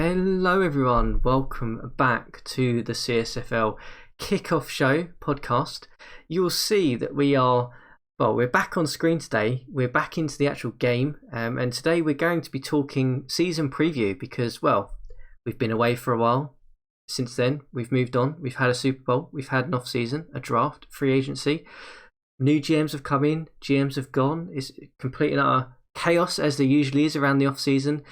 Hello, everyone. Welcome back to the CSFL Kickoff Show podcast. You will see that we're back on screen today. We're back into the actual game. And today we're going to be talking season preview because, we've been away for a while. Since then, we've moved on. We've had a Super Bowl. We've had an off-season, a draft, free agency. New GMs have come in. GMs have gone. It's complete and utter chaos as there usually is around the off-season.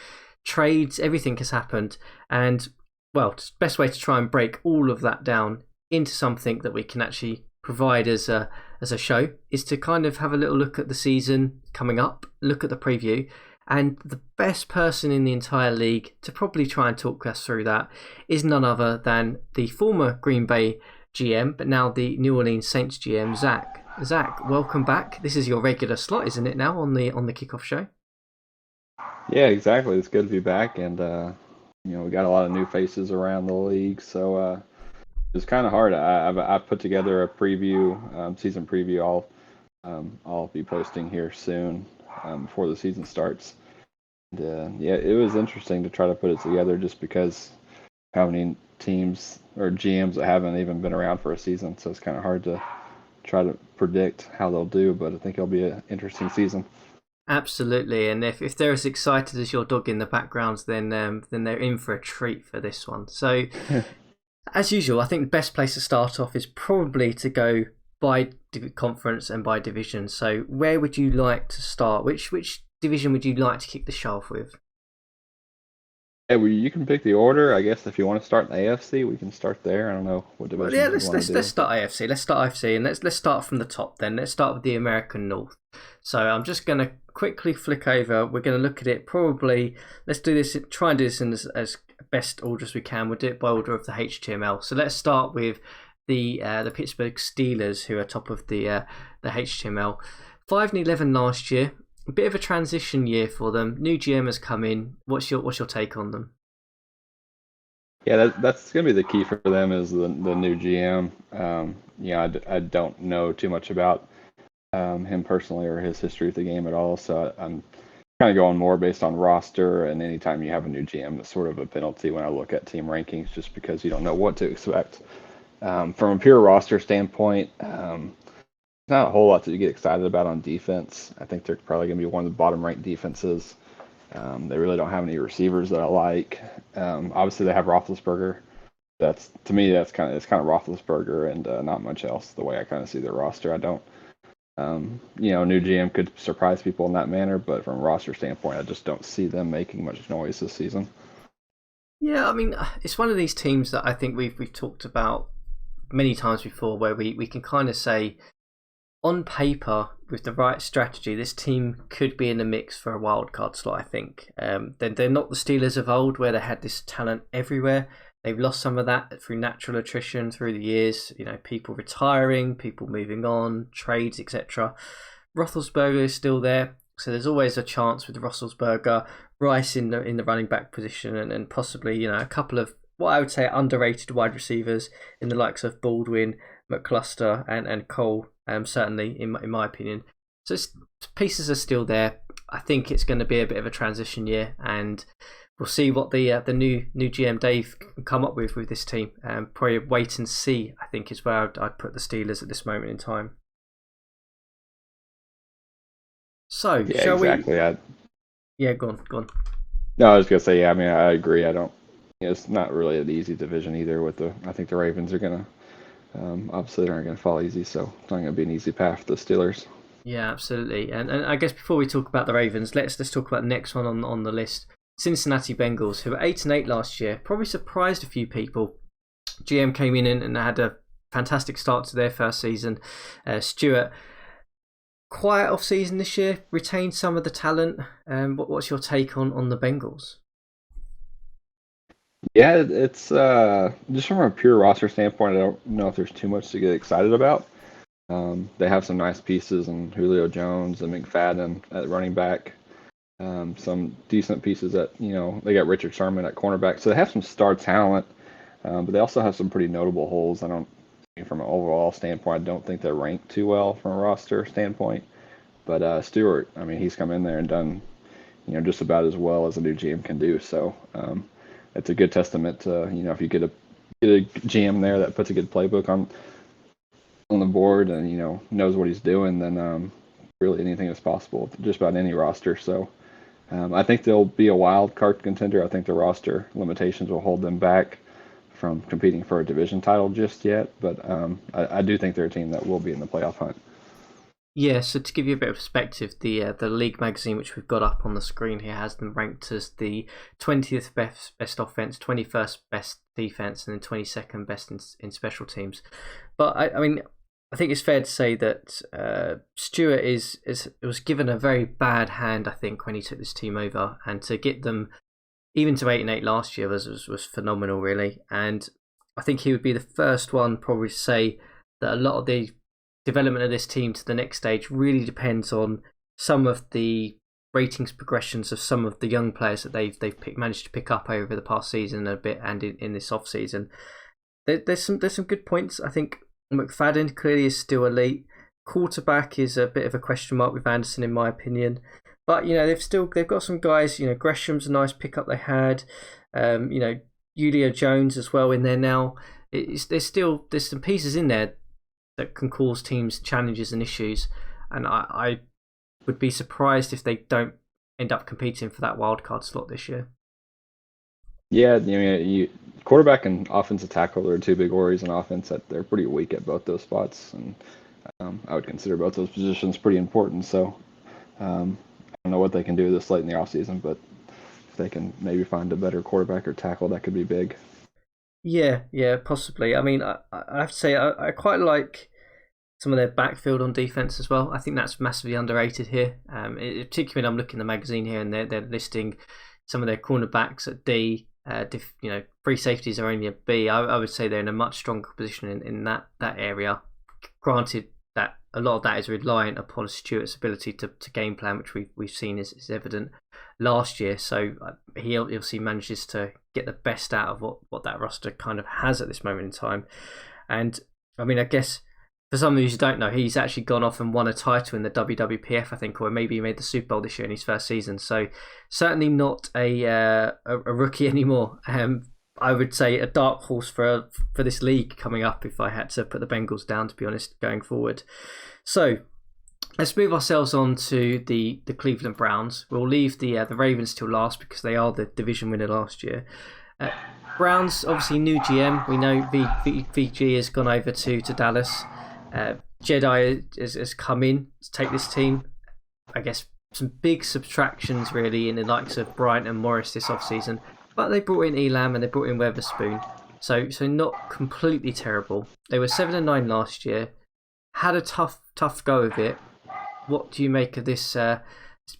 Trades, everything has happened, and the best way to try and break all of that down into something that we can actually provide as a show is to kind of have a little look at the season coming up, look at the preview, and the best person in the entire league to probably try and talk us through that is none other than the former Green Bay GM, but now the New Orleans Saints GM, Zach. Zach, welcome back. This is your regular slot, isn't it, now on the kickoff show? Yeah, exactly. It's good to be back, and we got a lot of new faces around the league, so it's kind of hard. I've put together a preview, season preview. I'll be posting here soon before the season starts. And, it was interesting to try to put it together, just because how many teams or GMs that haven't even been around for a season, so it's kind of hard to try to predict how they'll do. But I think it'll be an interesting season. Absolutely, and if they're as excited as your dog in the background, then they're in for a treat for this one. So, as usual, I think the best place to start off is probably to go by conference and by division. So, where would you like to start? Which division would you like to kick the show off with? Yeah, well, you can pick the order. I guess if you want to start in the AFC, we can start there. I don't know what division you want to do. Let's start AFC. Let's start AFC, and let's start from the top. Then let's start with the American North. So I'm just going to quickly flick over. We're going to look at it. Probably let's do this. Try and do this in as best order as we can. We'll do it by order of the HTML. So let's start with the Pittsburgh Steelers, who are top of the HTML. 5-11 last year. A bit of a transition year for them. New GM has come in. What's your take on them? Yeah, that's going to be the key for them is the new GM. I don't know too much about him personally or his history with the game at all, so I'm kind of going more based on roster. And anytime you have a new GM, it's sort of a penalty when I look at team rankings, just because you don't know what to expect. From a pure roster standpoint, not a whole lot to get excited about on defense. I think they're probably going to be one of the bottom-ranked defenses. They really don't have any receivers that I like. Obviously, they have Roethlisberger. To me, it's kind of Roethlisberger and not much else. The way I kind of see their roster, I don't. New GM could surprise people in that manner, but from a roster standpoint, I just don't see them making much noise this season. Yeah, I mean, it's one of these teams that I think we've talked about many times before, where we can kind of say, on paper, with the right strategy, this team could be in the mix for a wild card slot, I think. They're not the Steelers of old, where they had this talent everywhere. They've lost some of that through natural attrition through the years. People retiring, people moving on, trades, etc. Roethlisberger is still there, so there's always a chance with Roethlisberger, Rice in the running back position, and possibly a couple of what I would say underrated wide receivers in the likes of Baldwin, McCluster, and Cole. Certainly, in my opinion. So pieces are still there. I think it's going to be a bit of a transition year, and we'll see what the new GM Dave can come up with this team. Probably wait and see, I think, is where I'd put the Steelers at this moment in time. So, yeah, shall exactly. we? Yeah, go on. No, I was going to say, I agree. I don't. It's not really an easy division either. I think the Ravens are going to. Obviously, they aren't going to fall easy, so it's not going to be an easy path for the Steelers. Yeah, absolutely. And I guess before we talk about the Ravens, let's talk about the next one on the list. Cincinnati Bengals, who were 8-8 last year, probably surprised a few people. GM came in and had a fantastic start to their first season. Stewart, quiet off season this year, retained some of the talent. What's your take on the Bengals? Yeah, it's just from a pure roster standpoint, I don't know if there's too much to get excited about. They have some nice pieces in Julio Jones and McFadden at running back. Some decent pieces they got Richard Sherman at cornerback. So they have some star talent, but they also have some pretty notable holes. From an overall standpoint, I don't think they're ranked too well from a roster standpoint. But Stewart, he's come in there and done, just about as well as a new GM can do. So it's a good testament to, if you get a GM there that puts a good playbook on the board and knows what he's doing, then really anything is possible, just about any roster. So I think they'll be a wild card contender. I think the roster limitations will hold them back from competing for a division title just yet, but I do think they're a team that will be in the playoff hunt. Yeah, so to give you a bit of perspective, the league magazine, which we've got up on the screen here, has them ranked as the 20th best offense, 21st best defense, and then 22nd best in special teams. But I mean, I think it's fair to say that Stewart was given a very bad hand, I think, when he took this team over, and to get them even to 8-8 last year was phenomenal, really. And I think he would be the first one probably to say that a lot of the development of this team to the next stage really depends on some of the ratings progressions of some of the young players that they've managed to pick up over the past season a bit, and in this off season. There's some good points. I think McFadden clearly is still elite. Quarterback is a bit of a question mark with Anderson, in my opinion. But they've got some guys. Gresham's a nice pickup they had. Julio Jones as well in there now. There's some pieces in there that can cause teams challenges and issues, and I would be surprised if they don't end up competing for that wild card slot this year. Yeah, quarterback and offensive tackle are two big worries in offense. That they're pretty weak at both those spots, and I would consider both those positions pretty important. So I don't know what they can do this late in the offseason, but if they can maybe find a better quarterback or tackle, that could be big. Yeah, possibly. I mean, I have to say, I quite like some of their backfield on defense as well. I think that's massively underrated here. Particularly when I'm looking at the magazine here and they're listing some of their cornerbacks at D. Free safeties are only a B. I would say they're in a much stronger position in that area. Granted that a lot of that is reliant upon Stewart's ability to game plan, which we've seen is evident last year. So he obviously manages to get the best out of what that roster kind of has at this moment in time. And I mean, I guess for some of you who don't know, he's actually gone off and won a title in the WWPF, I think, or maybe he made the Super Bowl this year in his first season. So certainly not a rookie anymore. I would say a dark horse for this league coming up if I had to put the Bengals down, to be honest, going forward. So let's move ourselves on to the Cleveland Browns. We'll leave the Ravens till last because they are the division winner last year. Browns, obviously new GM. We know VG has gone over to Dallas. Jedi has come in to take this team. I guess some big subtractions really in the likes of Bryant and Morris this offseason. But they brought in Elam and they brought in Weatherspoon. So not completely terrible. They were 7-9 last year. Had a tough go of it. What do you make of this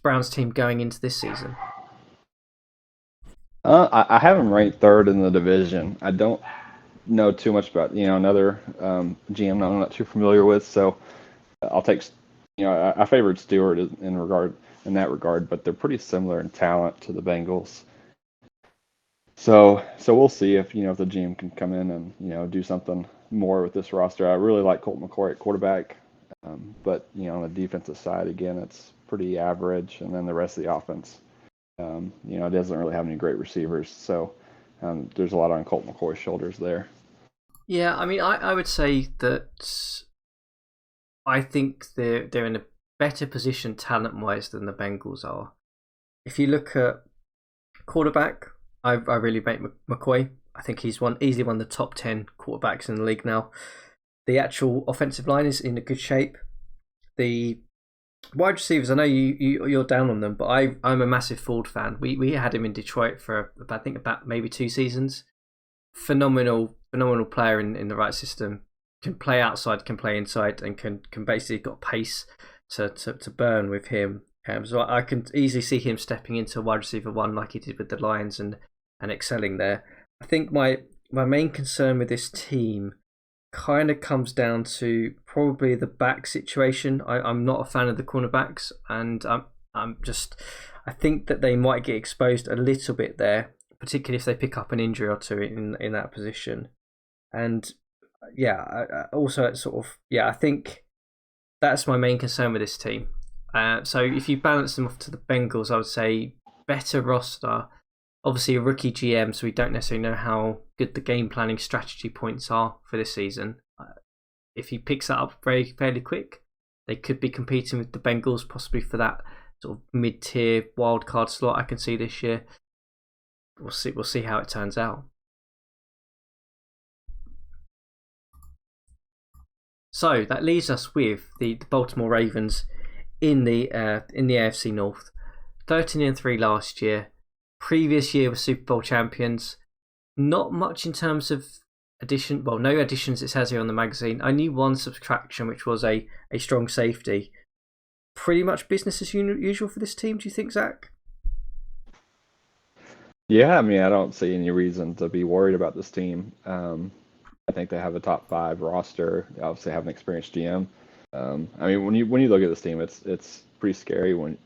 Browns team going into this season? I have them ranked third in the division. I don't know too much about another GM I'm not too familiar with, so I'll take I favored Stewart in that regard, but they're pretty similar in talent to the Bengals. So we'll see if the GM can come in and do something more with this roster. I really like Colt McCoy at quarterback, but on the defensive side again it's pretty average, and then the rest of the offense, it doesn't really have any great receivers. So there's a lot on Colt McCoy's shoulders there. Yeah, I mean, I would say that I think they're in a better position talent-wise than the Bengals are. If you look at quarterback, I really rate McCoy. I think he's easily one of the top 10 quarterbacks in the league now. The actual offensive line is in a good shape. The wide receivers, I know you're down on them, but I'm a massive Ford fan. We had him in Detroit for I think about maybe 2 seasons. Phenomenal player in the right system. Can play outside, can play inside, and can basically got pace to burn with him. So I can easily see him stepping into wide receiver 1 like he did with the Lions and excelling there. I think my main concern with this team kind of comes down to probably the back situation. I'm not a fan of the cornerbacks, and I think that they might get exposed a little bit there, particularly if they pick up an injury or two in that position. And I think that's my main concern with this team. So if you balance them off to the Bengals, I would say better roster. obviously a rookie GM, so we don't necessarily know how good the game planning strategy points are for this season. If he picks that up fairly quick, they could be competing with the Bengals possibly for that sort of mid-tier wildcard slot I can see this year. We'll see how it turns out. So that leaves us with the Baltimore Ravens in the AFC North. 13-3 last year. Previous year were Super Bowl champions. Not much in terms of addition. Well, no additions it says here on the magazine. Only one subtraction, which was a strong safety. Pretty much business as usual for this team, do you think, Zach? Yeah, I mean, I don't see any reason to be worried about this team. I think they have a top 5 roster. They obviously have an experienced GM. I mean, when you look at this team, it's pretty scary when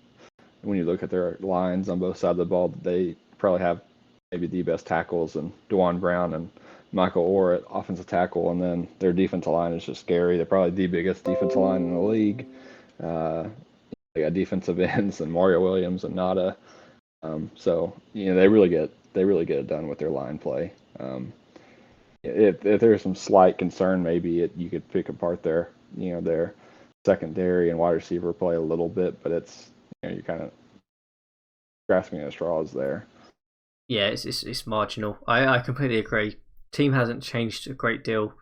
you look at their lines on both sides of the ball. They probably have maybe the best tackles, and DeJuan Brown and Michael Orr at offensive tackle, and then their defensive line is just scary. They're probably the biggest defensive line in the league. They got defensive ends and Mario Williams and Nada. So they really get it done with their line play. If there's some slight concern, maybe you could pick apart their secondary and wide receiver play a little bit, but it's you're kind of grasping at straws there. Yeah, it's marginal. I completely agree. Team hasn't changed a great deal.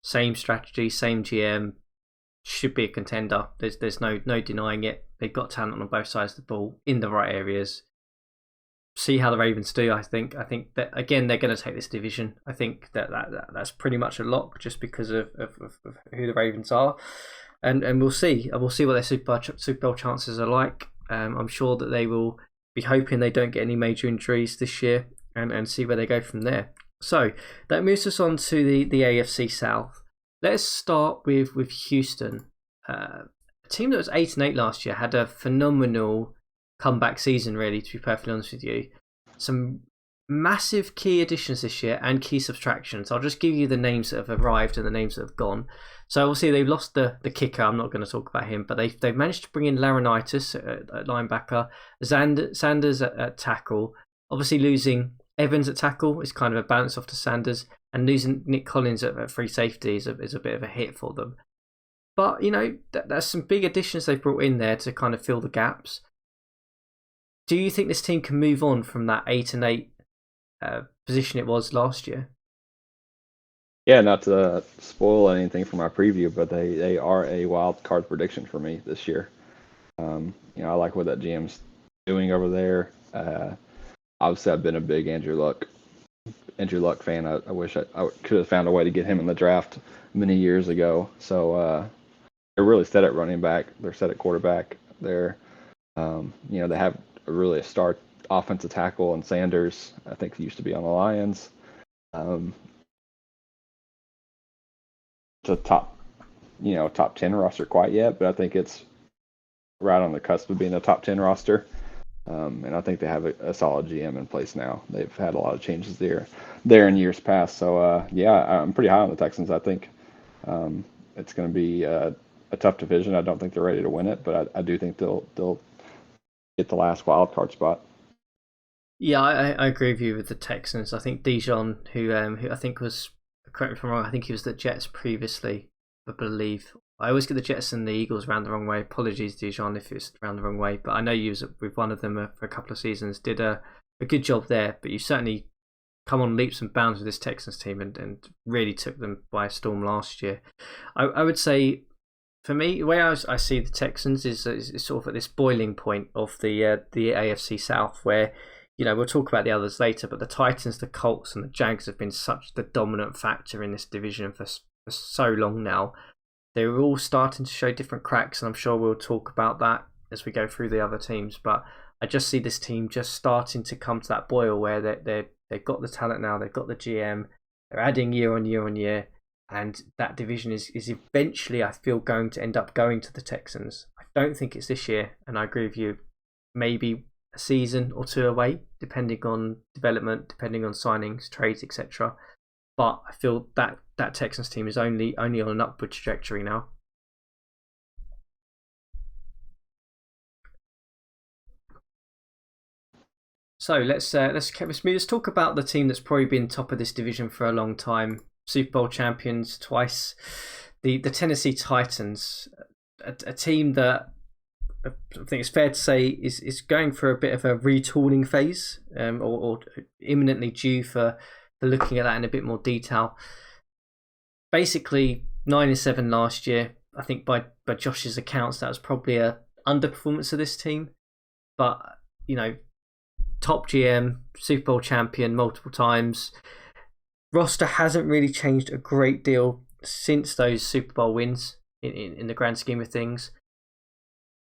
Same strategy, same GM. Should be a contender. There's no denying it. They've got talent on both sides of the ball in the right areas. See how the Ravens do. I think that again they're going to take this division. I think that's pretty much a lock just because of who the Ravens are, and we'll see. We'll see what their Super Bowl chances are like. I'm sure that they will be hoping they don't get any major injuries this year, and see where they go from there. So that moves us on to the AFC South. Let's start with Houston, a team that was 8-8 last year, had a phenomenal comeback season, really, to be perfectly honest with you. Some massive key additions this year and key subtractions. I'll just give you the names that have arrived and the names that have gone. So obviously they've lost the kicker. I'm not going to talk about him, but they've managed to bring in Laurinaitis at linebacker, Sanders at tackle. Obviously losing Evans at tackle is kind of a balance off to Sanders, and losing Nick Collins at free safety is a bit of a hit for them. But that's some big additions they've brought in there to kind of fill the gaps. Do you think this team can move on from that 8-8 position it was last year? Yeah, not to spoil anything from my preview, but they are a wild card prediction for me this year. I like what that GM's doing over there. Obviously, I've been a big Andrew Luck fan. I wish I could have found a way to get him in the draft many years ago. So they're really set at running back. They're set at quarterback. They're they have really a star offensive tackle and Sanders. I think he used to be on the Lions. It's a top 10 roster quite yet, but I think it's right on the cusp of being a top 10 roster. And I think they have a solid GM in place now. They've had a lot of changes there in years past. So I'm pretty high on the Texans. I think it's going to be a tough division. I don't think they're ready to win it, but I do think they'll get the last wild card spot. Yeah, I agree with you with the Texans. I think Dijon, who I think was, correct me if I'm wrong, I think he was the Jets previously, I believe. I always get the Jets and the Eagles round the wrong way. Apologies, Dijon, if it's round the wrong way. But I know you was with one of them for a couple of seasons, did a good job there. But you certainly come on leaps and bounds with this Texans team and really took them by storm last year. I would say, for me, the way I see the Texans is sort of at this boiling point of the AFC South, where we'll talk about the others later, but the Titans, the Colts, and the Jags have been such the dominant factor in this division for so long now. They're all starting to show different cracks, and I'm sure we'll talk about that as we go through the other teams. But I just see this team just starting to come to that boil where they've got the talent now, they've got the GM, they're adding year on year on year, and that division is eventually, I feel, going to end up going to the Texans. I don't think it's this year, and I agree with you. Maybe a season or two away, depending on development, depending on signings, trades, etc. But I feel that Texans team is only on an upward trajectory now. So let's talk about the team that's probably been top of this division for a long time. Super Bowl champions twice, the Tennessee Titans, a team that I think it's fair to say is going for a bit of a retooling phase, or imminently due for looking at that in a bit more detail. Basically, 9-7 last year. I think by Josh's accounts, that was probably a underperformance of this team. But top GM, Super Bowl champion multiple times. Roster hasn't really changed a great deal since those Super Bowl wins in the grand scheme of things.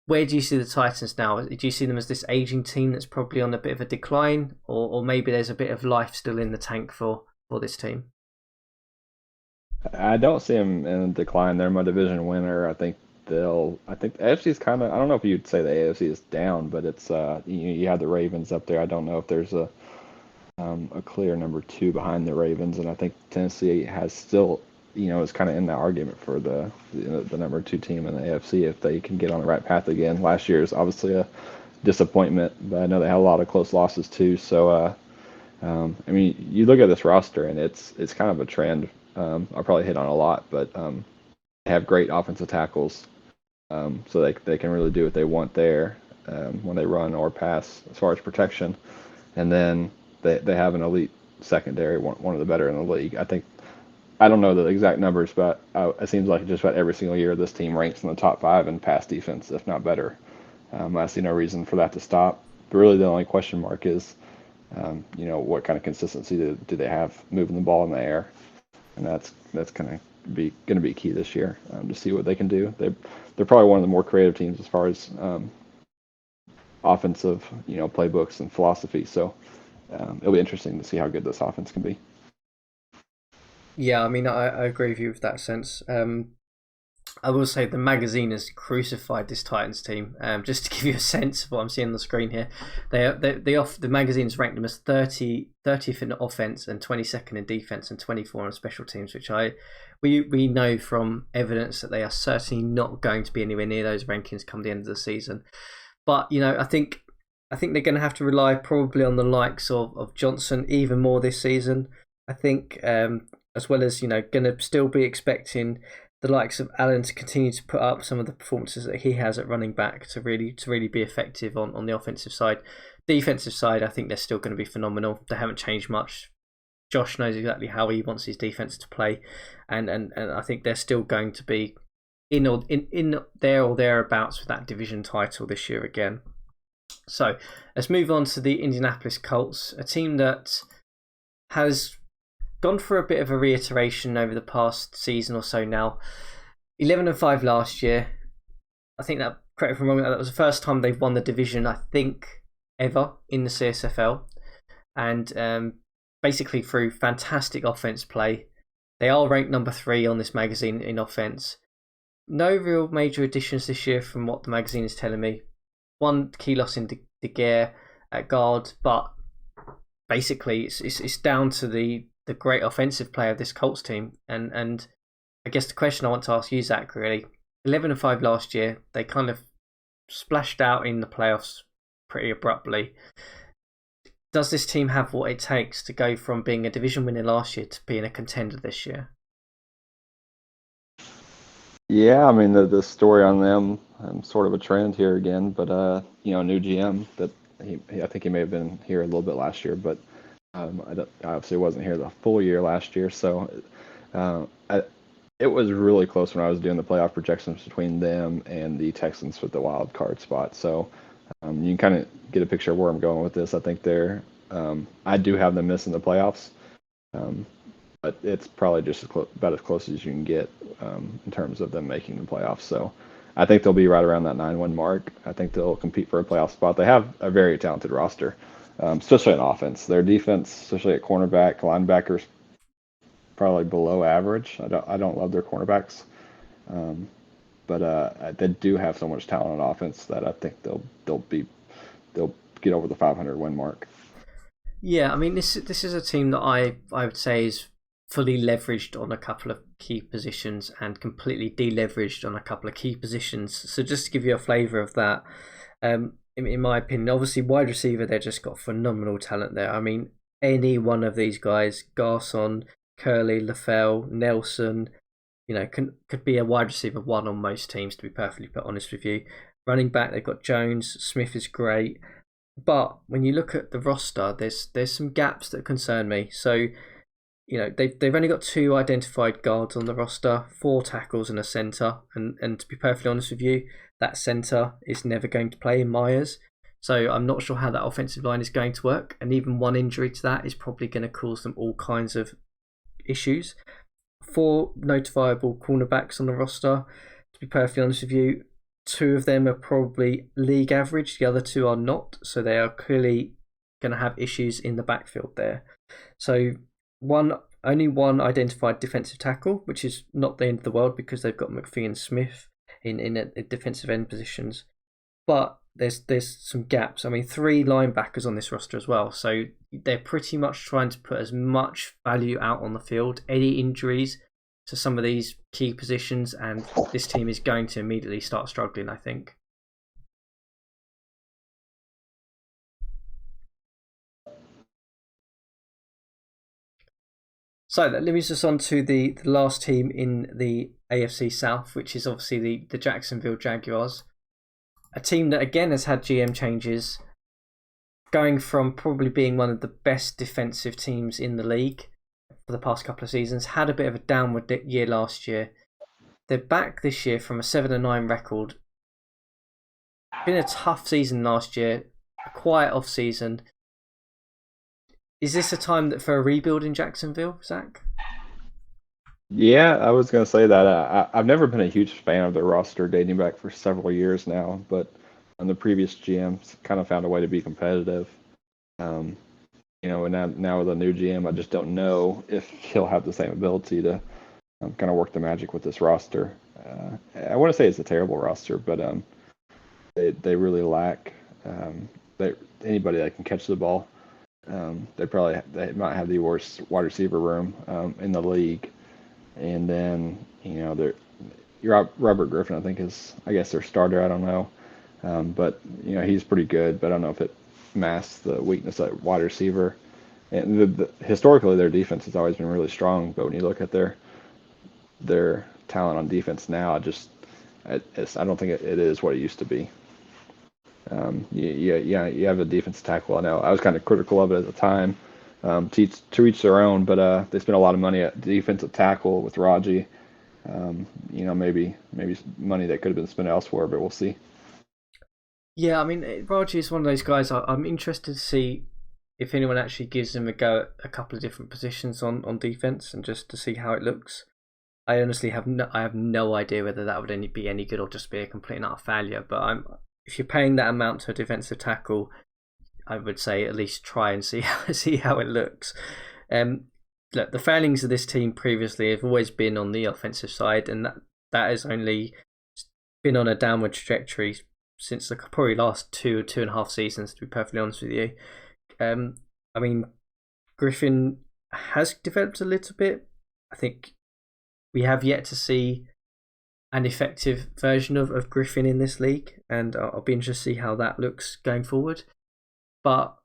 Where do you see the Titans now? Do you see them as this aging team that's probably on a bit of a decline, or maybe there's a bit of life still in the tank for this team? I don't see them in decline. They're my division winner. I think the AFC is kind of, I don't know if you'd say the AFC is down, but it's you have the Ravens up there. I don't know if there's a clear number 2 behind the Ravens, and I think Tennessee has still, is kind of in that argument for the number 2 team in the AFC if they can get on the right path again. Last year is obviously a disappointment, but I know they had a lot of close losses too. So, you look at this roster and it's kind of a trend. I'll probably hit on a lot, but they have great offensive tackles, so they can really do what they want there when they run or pass as far as protection, and then they have an elite secondary, one of the better in the league. I don't know the exact numbers, but it seems like just about every single year this team ranks in the top 5 in pass defense, if not better. I see no reason for that to stop. But really, the only question mark is, what kind of consistency do they have moving the ball in the air, and that's going to be key this year to see what they can do. They're probably one of the more creative teams as far as offensive, playbooks and philosophy. So it'll be interesting to see how good this offense can be. Yeah, I agree with you with that sense. I will say the magazine has crucified this Titans team. Just to give you a sense of what I'm seeing on the screen here, the magazine's ranked them as 30th in offense and 22nd in defense and 24 on special teams, which we know from evidence that they are certainly not going to be anywhere near those rankings come the end of the season. But I think they're going to have to rely probably on the likes of Johnson even more this season. I think, as well as going to still be expecting the likes of Allen to continue to put up some of the performances that he has at running back to really be effective on the offensive side. Defensive side, I think they're still going to be phenomenal. They haven't changed much. Josh knows exactly how he wants his defense to play, and I think they're still going to be in there or thereabouts with that division title this year again. So let's move on to the Indianapolis Colts, a team that has gone for a bit of a reiteration over the past season or so now. 11-5 last year. I think that, correct me if I'm wrong, that was the first time they've won the division, I think, ever in the CSFL. And basically through fantastic offense play. They are ranked number 3 on this magazine in offense. No real major additions this year from what the magazine is telling me. One key loss in De Gea at guard, but basically it's down to the great offensive play of this Colts team. And I guess the question I want to ask you, Zach, really, 11-5 last year, they kind of splashed out in the playoffs pretty abruptly. Does this team have what it takes to go from being a division winner last year to being a contender this year? Yeah, the story on them, sort of a trend here again, but new GM that I think he may have been here a little bit last year, but I obviously wasn't here the full year last year, so it was really close when I was doing the playoff projections between them and the Texans with the wild card spot. So you can kind of get a picture of where I'm going with this. I think I do have them missing the playoffs, but it's probably just about as close as you can get in terms of them making the playoffs. So I think they'll be right around that 9-1 mark. I think they'll compete for a playoff spot. They have a very talented roster, especially on offense. Their defense, especially at cornerback, linebackers, probably below average. I don't love their cornerbacks, but they do have so much talent on offense that I think they'll get over the 500 win mark. Yeah, this is a team that I would say is fully leveraged on a couple of key positions and completely deleveraged on a couple of key positions. So just to give you a flavour of that, in my opinion. Obviously, wide receiver, they've just got phenomenal talent there. I mean, any one of these guys, Garson, Curley, LaFell, Nelson, could be a wide receiver one on most teams, to be perfectly honest with you. Running back, they've got Jones. Smith is great. But when you look at the roster, there's some gaps that concern me. So, they've only got 2 identified guards on the roster, 4 tackles and a centre. And to be perfectly honest with you, that centre is never going to play in Myers. So I'm not sure how that offensive line is going to work. And even one injury to that is probably going to cause them all kinds of issues. 4 notifiable cornerbacks on the roster. To be perfectly honest with you, 2 of them are probably league average. The other 2 are not. So they are clearly going to have issues in the backfield there. So only one identified defensive tackle, which is not the end of the world because they've got McPhee and Smith in defensive end positions. But there's some gaps. I mean, 3 linebackers on this roster as well. So they're pretty much trying to put as much value out on the field. Any injuries to some of these key positions, and this team is going to immediately start struggling, I think. So that leads us on to the last team in the AFC South, which is obviously the Jacksonville Jaguars. A team that again has had GM changes, going from probably being one of the best defensive teams in the league for the past couple of seasons, had a bit of a downward year last year. They're back this year from a 7-9 record. Been a tough season last year, a quiet off season. Is this a time for a rebuild in Jacksonville, Zach? Yeah, I was going to say that. I've never been a huge fan of the roster dating back for several years now, but the previous GMs kind of found a way to be competitive. And now with a new GM, I just don't know if he'll have the same ability to kind of work the magic with this roster. I want to say it's a terrible roster, but they really lack anybody that can catch the ball. They might have the worst wide receiver room in the league, and then Robert Griffin, I think, is their starter. I don't know, but he's pretty good, but I don't know if it masks the weakness at wide receiver. And historically, their defense has always been really strong, but when you look at their talent on defense now, I don't think it is what it used to be. You have a defensive tackle. I know I was kind of critical of it at the time. To each their own, but they spent a lot of money at defensive tackle with Raji. Maybe money that could have been spent elsewhere, but we'll see. Yeah, I mean, Raji is one of those guys. I'm interested to see if anyone actually gives him a go at a couple of different positions on defense, and just to see how it looks. I honestly have no idea whether that would be any good or just be a complete and utter failure. But if you're paying that amount to a defensive tackle, I would say at least try and see how it looks. Look, the failings of this team previously have always been on the offensive side, and that has only been on a downward trajectory since the probably last 2.5 seasons, to be perfectly honest with you. I mean, Griffin has developed a little bit. I think we have yet to see an effective version of Griffin in this league, and I'll be interested to see how that looks going forward. But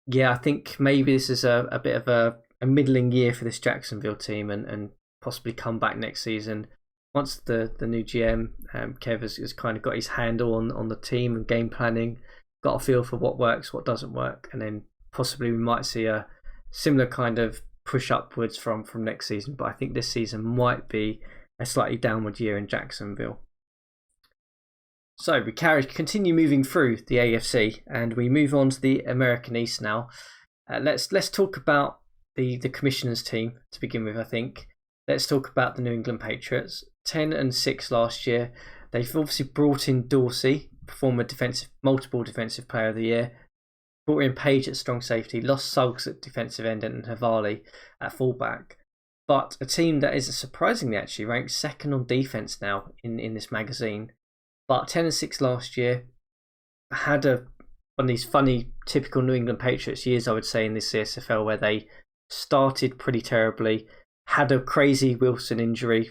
yeah, I think maybe this is a bit of a middling year for this Jacksonville team, and possibly come back next season once the new GM Kev has kind of got his handle on the team and game planning, got a feel for what works, what doesn't work, and then possibly we might see a similar kind of push upwards from next season. But I think this season might be a slightly downward year in Jacksonville. So we continue moving through the AFC, and we move on to the American East now. Let's talk about the commissioners team to begin with. I think let's talk about the New England Patriots. 10-6 last year. They've obviously brought in Dorsey, former multiple defensive player of the year. Brought in Page at strong safety, lost Suggs at defensive end, and Havali at fullback. But a team that is surprisingly actually ranked second on defense now in this magazine. But 10-6 last year, had one of these funny, typical New England Patriots years, I would say, in this CSFL, where they started pretty terribly, had a crazy Wilson injury,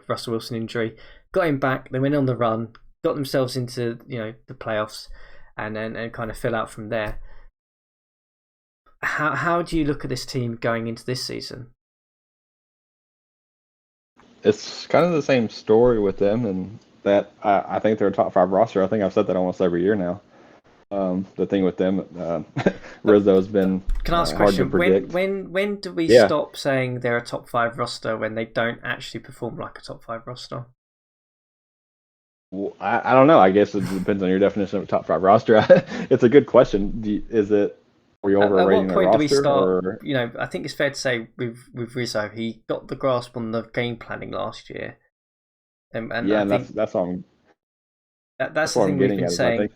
Russell Wilson injury, got him back, they went on the run, got themselves into the playoffs, and then kind of fill out from there. How do you look at this team going into this season? It's kind of the same story with them, and that I think they're a top 5 roster. I think I've said that almost every year now. The thing with them, Rizzo's been Can I ask a hard to question? predict. When do we stop saying they're a top 5 roster when they don't actually perform like a top 5 roster? Well, I don't know. I guess it depends on your definition of a top 5 roster. It's a good question. Are you overrating at what point do we start? Or? I think it's fair to say with Rizzo, he got the grasp on the game planning last year, and yeah, I think that's all. That's the thing we've been saying.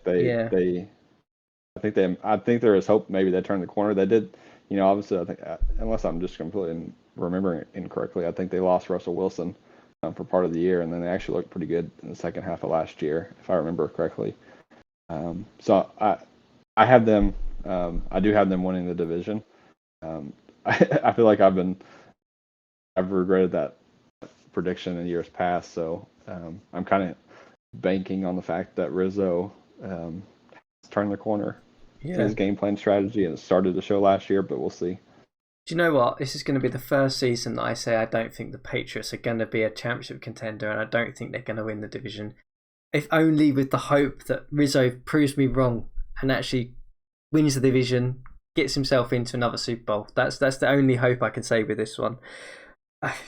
I think there is hope. Maybe they turned the corner. They did. Obviously, I think unless I'm just completely remembering it incorrectly, I think they lost Russell Wilson for part of the year, and then they actually looked pretty good in the second half of last year, if I remember correctly. So I have them. I do have them winning the division. I feel like I've regretted that prediction in years past. So I'm kind of banking on the fact that Rizzo has turned the corner in his game plan strategy, and it started to show last year, but we'll see. Do you know what? This is going to be the first season that I say I don't think the Patriots are going to be a championship contender, and I don't think they're going to win the division. If only with the hope that Rizzo proves me wrong and actually wins the division, gets himself into another Super Bowl. That's the only hope I can say with this one.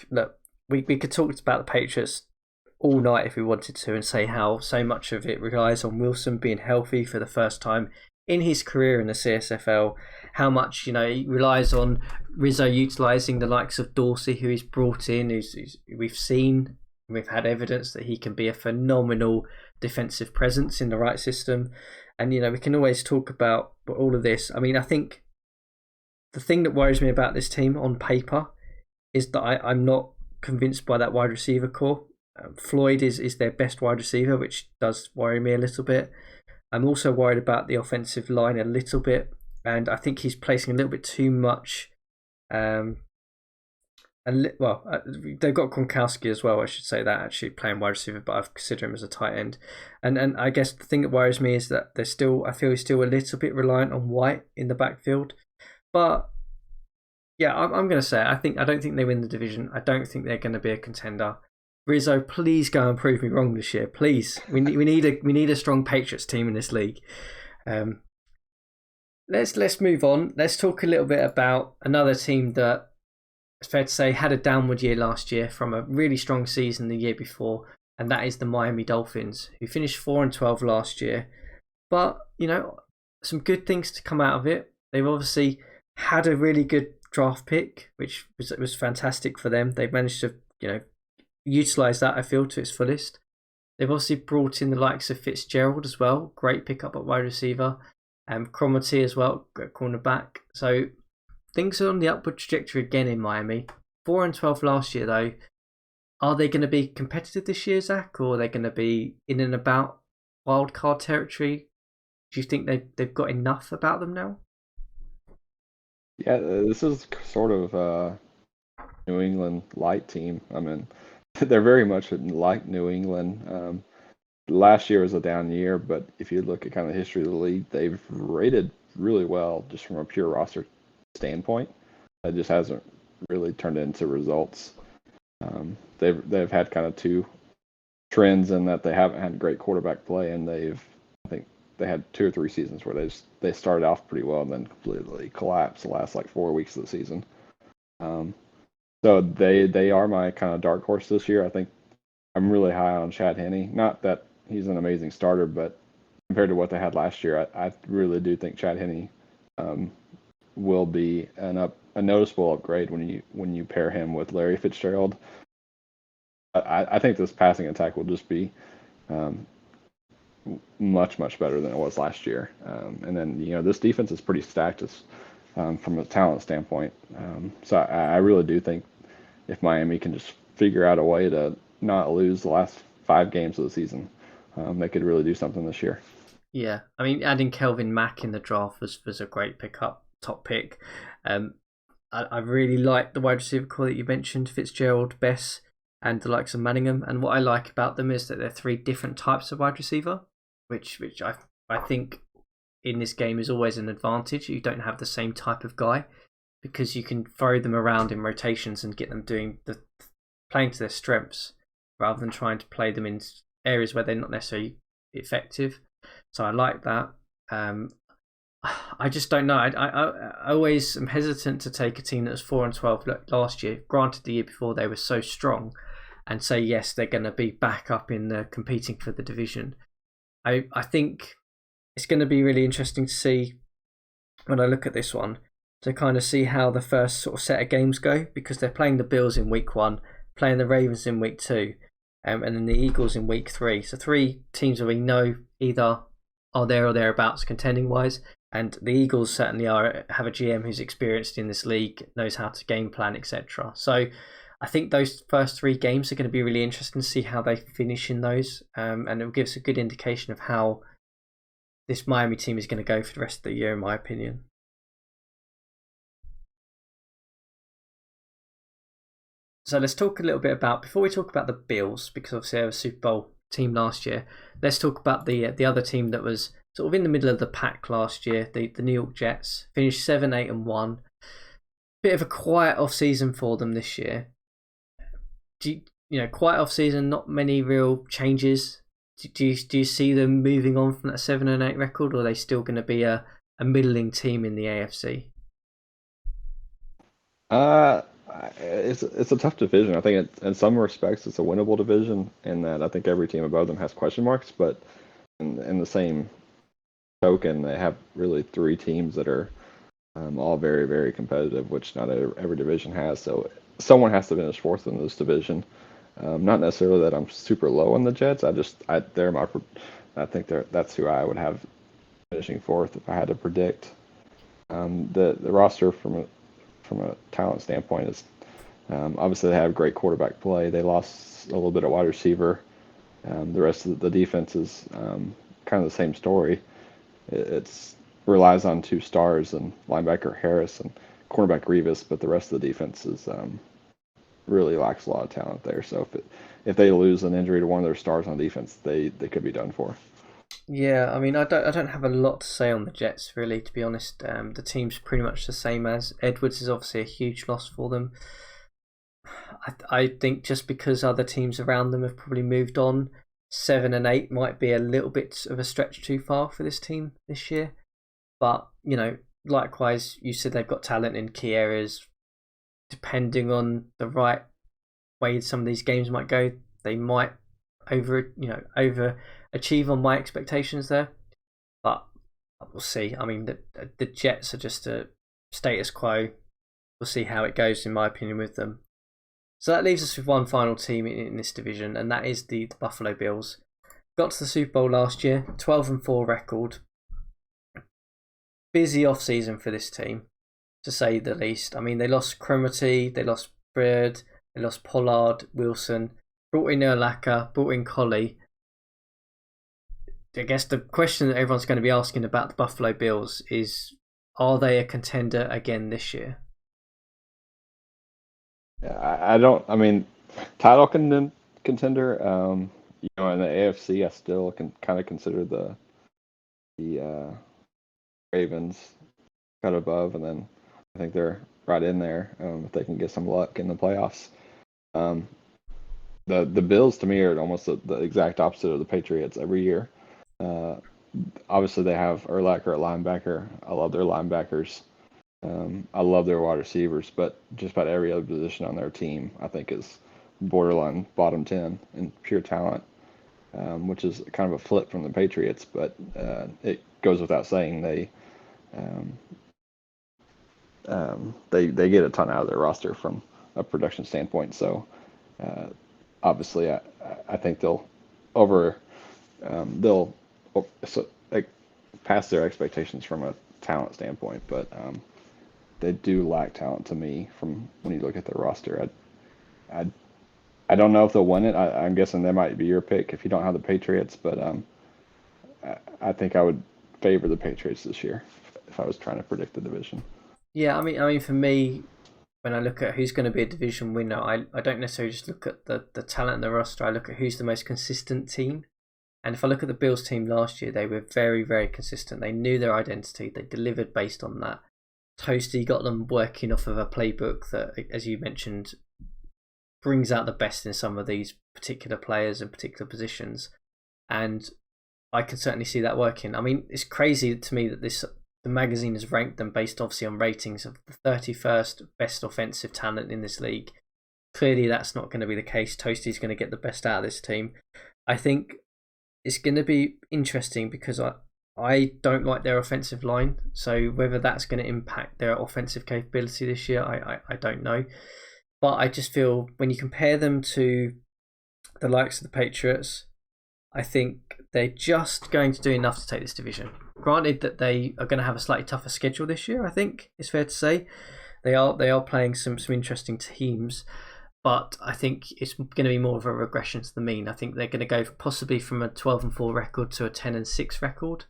Look, we could talk about the Patriots all night if we wanted to, and say how so much of it relies on Wilson being healthy for the first time in his career in the CSFL. How much he relies on Rizzo utilising the likes of Dorsey, who he's brought in, who's we've had evidence that he can be a phenomenal defensive presence in the right system. And we can always talk about all of this. I mean, I think the thing that worries me about this team on paper is that I'm not convinced by that wide receiver core. Floyd is their best wide receiver, which does worry me a little bit. I'm also worried about the offensive line a little bit, and I think he's placing a little bit too much. They've got Gronkowski as well. I should say that actually playing wide receiver, but I consider him as a tight end. And I guess the thing that worries me is that I feel he's still a little bit reliant on White in the backfield. But yeah, I'm going to say I don't think they win the division. I don't think they're going to be a contender. Rizzo, please go and prove me wrong this year. Please, we need a strong Patriots team in this league. Let's move on. Let's talk a little bit about another team that, it's fair to say, had a downward year last year from a really strong season the year before, and that is the Miami Dolphins, who finished 4-12 last year. But some good things to come out of it. They've obviously had a really good draft pick, which was fantastic for them. They've managed to utilise that, I feel, to its fullest. They've obviously brought in the likes of Fitzgerald as well. Great pickup at wide receiver. Cromartie as well, cornerback. So things are on the upward trajectory again in Miami. 4-12 last year, though. Are they going to be competitive this year, Zach? Or are they going to be in and about wildcard territory? Do you think they've got enough about them now? Yeah, this is sort of a New England light team. I mean, they're very much like New England. Last year was a down year, but if you look at kind of the history of the league, they've rated really well just from a pure roster standpoint. It just hasn't really turned into results. They've had kind of two trends in that they haven't had great quarterback play, and I think they had 2 or 3 seasons where they started off pretty well and then completely collapsed the last 4 weeks of the season. So they are my kind of dark horse this year. I think I'm really high on Chad Henne. Not that he's an amazing starter, but compared to what they had last year, I really do think Chad Henne will be a noticeable upgrade when you pair him with Larry Fitzgerald. I think this passing attack will just be much, much better than it was last year. And then, this defense is pretty stacked from a talent standpoint. So I really do think if Miami can just figure out a way to not lose the last 5 games of the season, they could really do something this year. Yeah, I mean, adding Kelvin Mack in the draft was a great pickup, top pick. I really like the wide receiver core that you mentioned, Fitzgerald, Bess, and the likes of Manningham. And what I like about them is that they're 3 different types of wide receiver, which I think in this game is always an advantage. You don't have the same type of guy because you can throw them around in rotations and get them playing to their strengths rather than trying to play them in areas where they're not necessarily effective. So I like that. I just don't know. I always am hesitant to take a team that was 4-12 last year. Granted, the year before they were so strong, and say yes, they're going to be back up in the competing for the division. I think it's going to be really interesting to see when I look at this one to kind of see how the first sort of set of games go, because they're playing the Bills in week 1, playing the Ravens in week 2, and then the Eagles in week 3. So 3 teams that we know either are there or thereabouts contending wise. And the Eagles certainly have a GM who's experienced in this league, knows how to game plan, etc. So I think those first 3 games are going to be really interesting to see how they finish in those. And it will give us a good indication of how this Miami team is going to go for the rest of the year, in my opinion. So let's talk a little bit about, before we talk about the Bills, because obviously they were a Super Bowl team last year, let's talk about the other team that was sort of in the middle of the pack last year, the New York Jets. Finished 7-8-1. Bit of a quiet off season for them this year. Quiet off season, not many real changes. Do you see them moving on from that 7-8 record, or are they still going to be a middling team in the AFC? It's a tough division. I think in some respects it's a winnable division in that I think every team above them has question marks, but in the same token, they have really 3 teams that are all very, very competitive, which not every division has. So someone has to finish 4th in this division. Not necessarily that I'm super low on the Jets. I think that's who I would have finishing 4th if I had to predict. The roster from a talent standpoint is obviously they have great quarterback play. They lost a little bit of wide receiver. The rest of the defense is kind of the same story. It relies on 2 stars and linebacker Harris and cornerback Revis, but the rest of the defense is really lacks a lot of talent there. So if they lose an injury to one of their stars on defense, they could be done for. Yeah, I mean, I don't have a lot to say on the Jets, really, to be honest. The team's pretty much the same as Edwards is obviously a huge loss for them. I think just because other teams around them have probably moved on, 7-8 might be a little bit of a stretch too far for this team this year. But, likewise, you said they've got talent in key areas. Depending on the right way some of these games might go, they might overachieve on my expectations there. But we'll see. I mean, the Jets are just a status quo. We'll see how it goes, in my opinion, with them. So that leaves us with one final team in this division, and that is the Buffalo Bills. Got to the Super Bowl last year, 12-4 record. Busy off season for this team, to say the least. I mean, they lost Cromartie, they lost Bird, they lost Pollard, Wilson, brought in Urlacher, brought in Colley. I guess the question that everyone's going to be asking about the Buffalo Bills is, are they a contender again this year? Yeah, I mean, title contender. In the AFC, I still can kind of consider the Ravens cut above, and then I think they're right in there if they can get some luck in the playoffs. The Bills to me are almost the exact opposite of the Patriots every year. Obviously, they have Urlacher at linebacker. I love their linebackers. I love their wide receivers, but just about every other position on their team, I think, is borderline bottom 10 in pure talent, which is kind of a flip from the Patriots. But it goes without saying they get a ton out of their roster from a production standpoint. So obviously, I think they'll pass their expectations from a talent standpoint, but they do lack talent to me from when you look at their roster. I don't know if they'll win it. I'm guessing that might be your pick if you don't have the Patriots, but I think I would favor the Patriots this year if I was trying to predict the division. Yeah, I mean, for me, when I look at who's going to be a division winner, I don't necessarily just look at the talent in the roster. I look at who's the most consistent team. And if I look at the Bills team last year, they were very, very consistent. They knew their identity. They delivered based on that. Toasty got them working off of a playbook that, as you mentioned, brings out the best in some of these particular players and particular positions. And I can certainly see that working. I mean, it's crazy to me that the magazine has ranked them based obviously on ratings of the 31st best offensive talent in this league. Clearly, that's not going to be the case. Toasty's going to get the best out of this team. I think it's going to be interesting because I don't like their offensive line. So whether that's going to impact their offensive capability this year, I don't know. But I just feel when you compare them to the likes of the Patriots, I think they're just going to do enough to take this division. Granted that they are going to have a slightly tougher schedule this year, I think it's fair to say. They are playing some interesting teams, but I think it's going to be more of a regression to the mean. I think they're going to go possibly from a 12-4 record to a 10-6 record,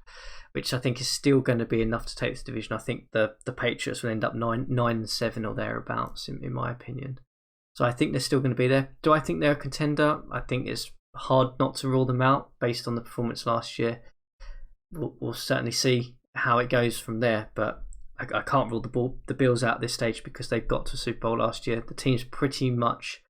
which I think is still going to be enough to take this division. I think the Patriots will end up 9-7 or thereabouts, in my opinion. So I think they're still going to be there. Do I think they're a contender? I think it's hard not to rule them out based on the performance last year. We'll certainly see how it goes from there, but I can't rule the Bills out at this stage because they've got to Super Bowl last year. The team's pretty much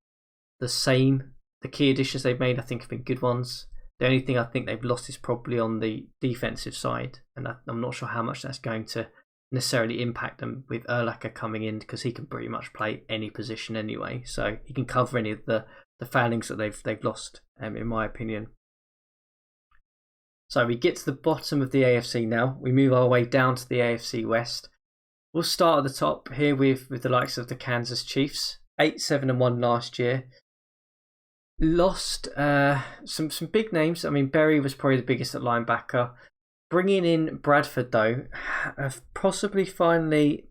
the same. The key additions they've made, I think, have been good ones. The only thing I think they've lost is probably on the defensive side, and I'm not sure how much that's going to necessarily impact them with Urlacher coming in because he can pretty much play any position anyway, so he can cover any of the failings that they've lost, in my opinion. So we get to the bottom of the AFC now. We move our way down to the AFC West. We'll start at the top here with the likes of the Kansas Chiefs, 8-7-1 last year. Lost some big names. I mean, Berry was probably the biggest at linebacker. Bringing in Bradford, though, have possibly finally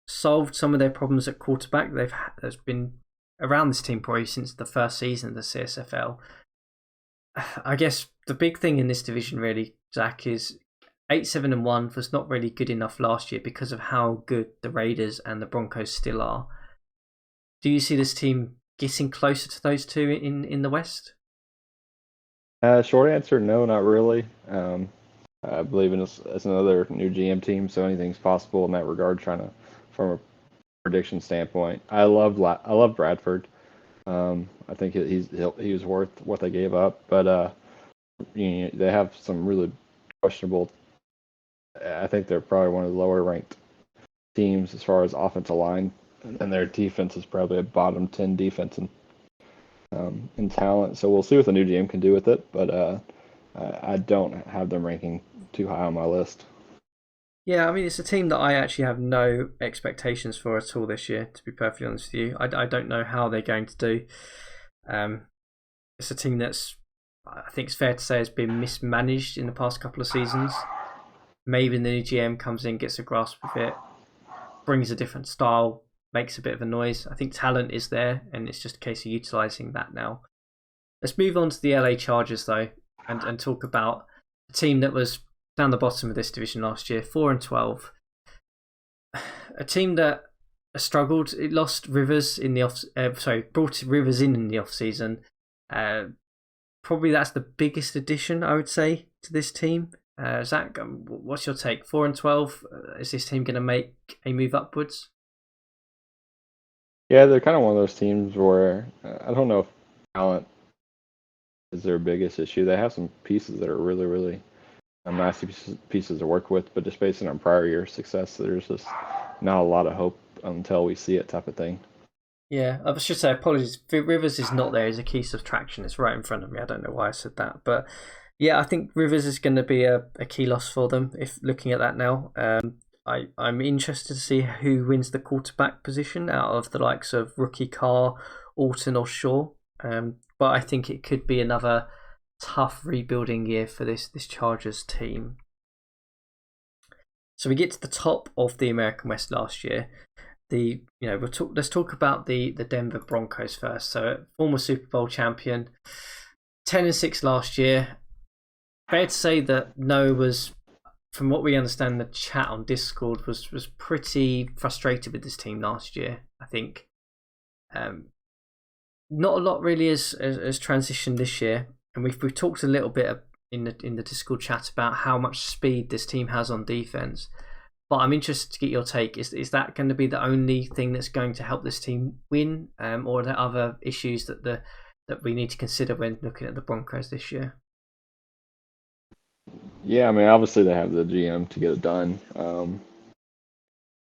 solved some of their problems at quarterback. That's been around this team probably since the first season of the CSFL. I guess the big thing in this division, really, Zach, is 8-7-1 was not really good enough last year because of how good the Raiders and the Broncos still are. Do you see this team getting closer to those two in the West? Short answer, no, not really. I believe in this as another new GM team, so anything's possible in that regard. From a prediction standpoint, I love Bradford. I think he was worth what they gave up, but they have some really questionable. I think they're probably one of the lower ranked teams as far as offensive line, and their defense is probably a bottom 10 defense in talent. So we'll see what the new GM can do with it, but I don't have them ranking too high on my list. Yeah, I mean, it's a team that I actually have no expectations for at all this year, to be perfectly honest with you. I don't know how they're going to do. It's a team that's, I think it's fair to say, has been mismanaged in the past couple of seasons. Maybe the new GM comes in, gets a grasp of it, brings a different style, makes a bit of a noise. I think talent is there, and it's just a case of utilising that now. Let's move on to the LA Chargers, though, and talk about a team that was down the bottom of this division last year, 4-12. A team that struggled. It lost Rivers in the brought Rivers in the off season. Probably that's the biggest addition, I would say, to this team. Zach, what's your take? 4-12. Is this team going to make a move upwards? Yeah, they're kind of one of those teams where I don't know if talent is their biggest issue. They have some pieces that are really, really nice pieces to work with, but just based on prior year success, there's just not a lot of hope until we see it, type of thing. Yeah, I should say apologies. Rivers is not there as a key subtraction. It's right in front of me. I don't know why I said that, but yeah, I think Rivers is going to be a key loss for them. If looking at that now, I'm interested to see who wins the quarterback position out of the likes of rookie Carr, Alton, or Shaw. But I think it could be another tough rebuilding year for this Chargers team. So we get to the top of the American West last year. Let's talk about the Denver Broncos first. So former Super Bowl champion, 10-6 last year. Fair to say that Noah was, from what we understand, the chat on Discord was pretty frustrated with this team last year. I think not a lot really has transitioned this year, and we've talked a little bit in the Discord chat about how much speed this team has on defense. But I'm interested to get your take. Is that going to be the only thing that's going to help this team win, or are there other issues that we need to consider when looking at the Broncos this year? Yeah, I mean, obviously they have the GM to get it done.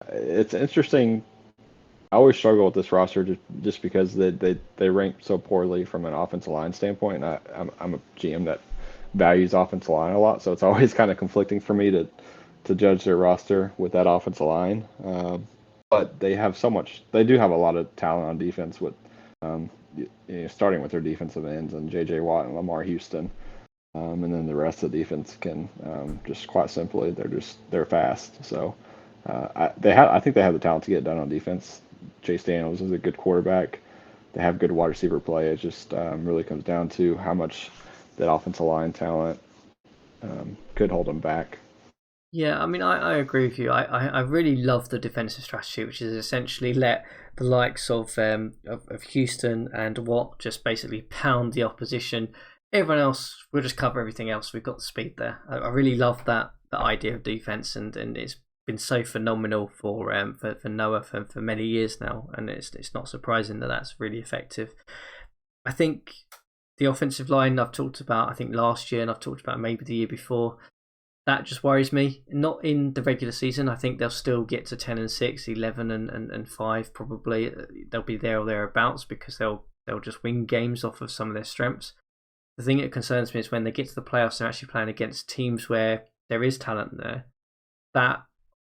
It's interesting. I always struggle with this roster just because they rank so poorly from an offensive line standpoint. And I'm a GM that values offensive line a lot, so it's always kind of conflicting for me to judge their roster with that offensive line. But they have so much. They do have a lot of talent on defense with, starting with their defensive ends and J.J. Watt and Lamar Houston. And then the rest of the defense can just quite simply they're fast. So I think they have the talent to get it done on defense. Chase Daniels is a good quarterback. They have good wide receiver play. It just really comes down to how much that offensive line talent could hold them back. Yeah, I mean, I agree with you. I really love the defensive strategy, which is essentially let the likes of Houston and Watt just basically pound the opposition. Everyone else will just cover everything else. We've got the speed there. I really love that idea of defense, and it's been so phenomenal for Noah for many years now, and it's not surprising that that's really effective. I think the offensive line I've talked about, I think last year, and I've talked about maybe the year before. That just worries me. Not in the regular season. I think they'll still get to 10-6, 11 and 5 probably. They'll be there or thereabouts because they'll just win games off of some of their strengths. The thing that concerns me is when they get to the playoffs and actually playing against teams where there is talent there, that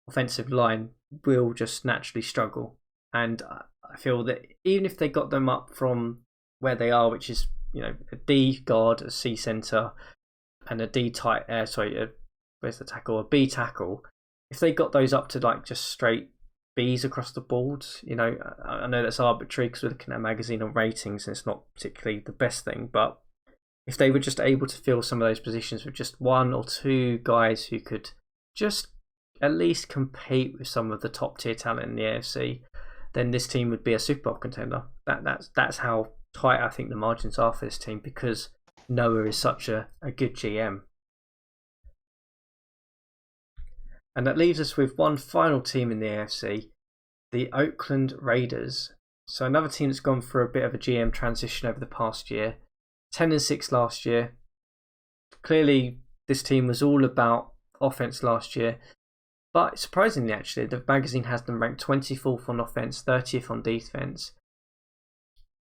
offensive line will just naturally struggle. And I feel that even if they got them up from where they are, which is a D guard, a C center, and a D tight, where's the tackle? A B tackle. If they got those up to like just straight Bs across the board, I know that's arbitrary because we're looking at a magazine on ratings and it's not particularly the best thing, but if they were just able to fill some of those positions with just one or two guys who could just at least compete with some of the top tier talent in the AFC, then this team would be a Super Bowl contender. That's how tight I think the margins are for this team because Noah is such a good GM. And that leaves us with one final team in the AFC, the Oakland Raiders. So another team that's gone through a bit of a GM transition over the past year. 10-6 last year. Clearly, this team was all about offense last year. But surprisingly, actually, the magazine has them ranked 24th on offense, 30th on defense.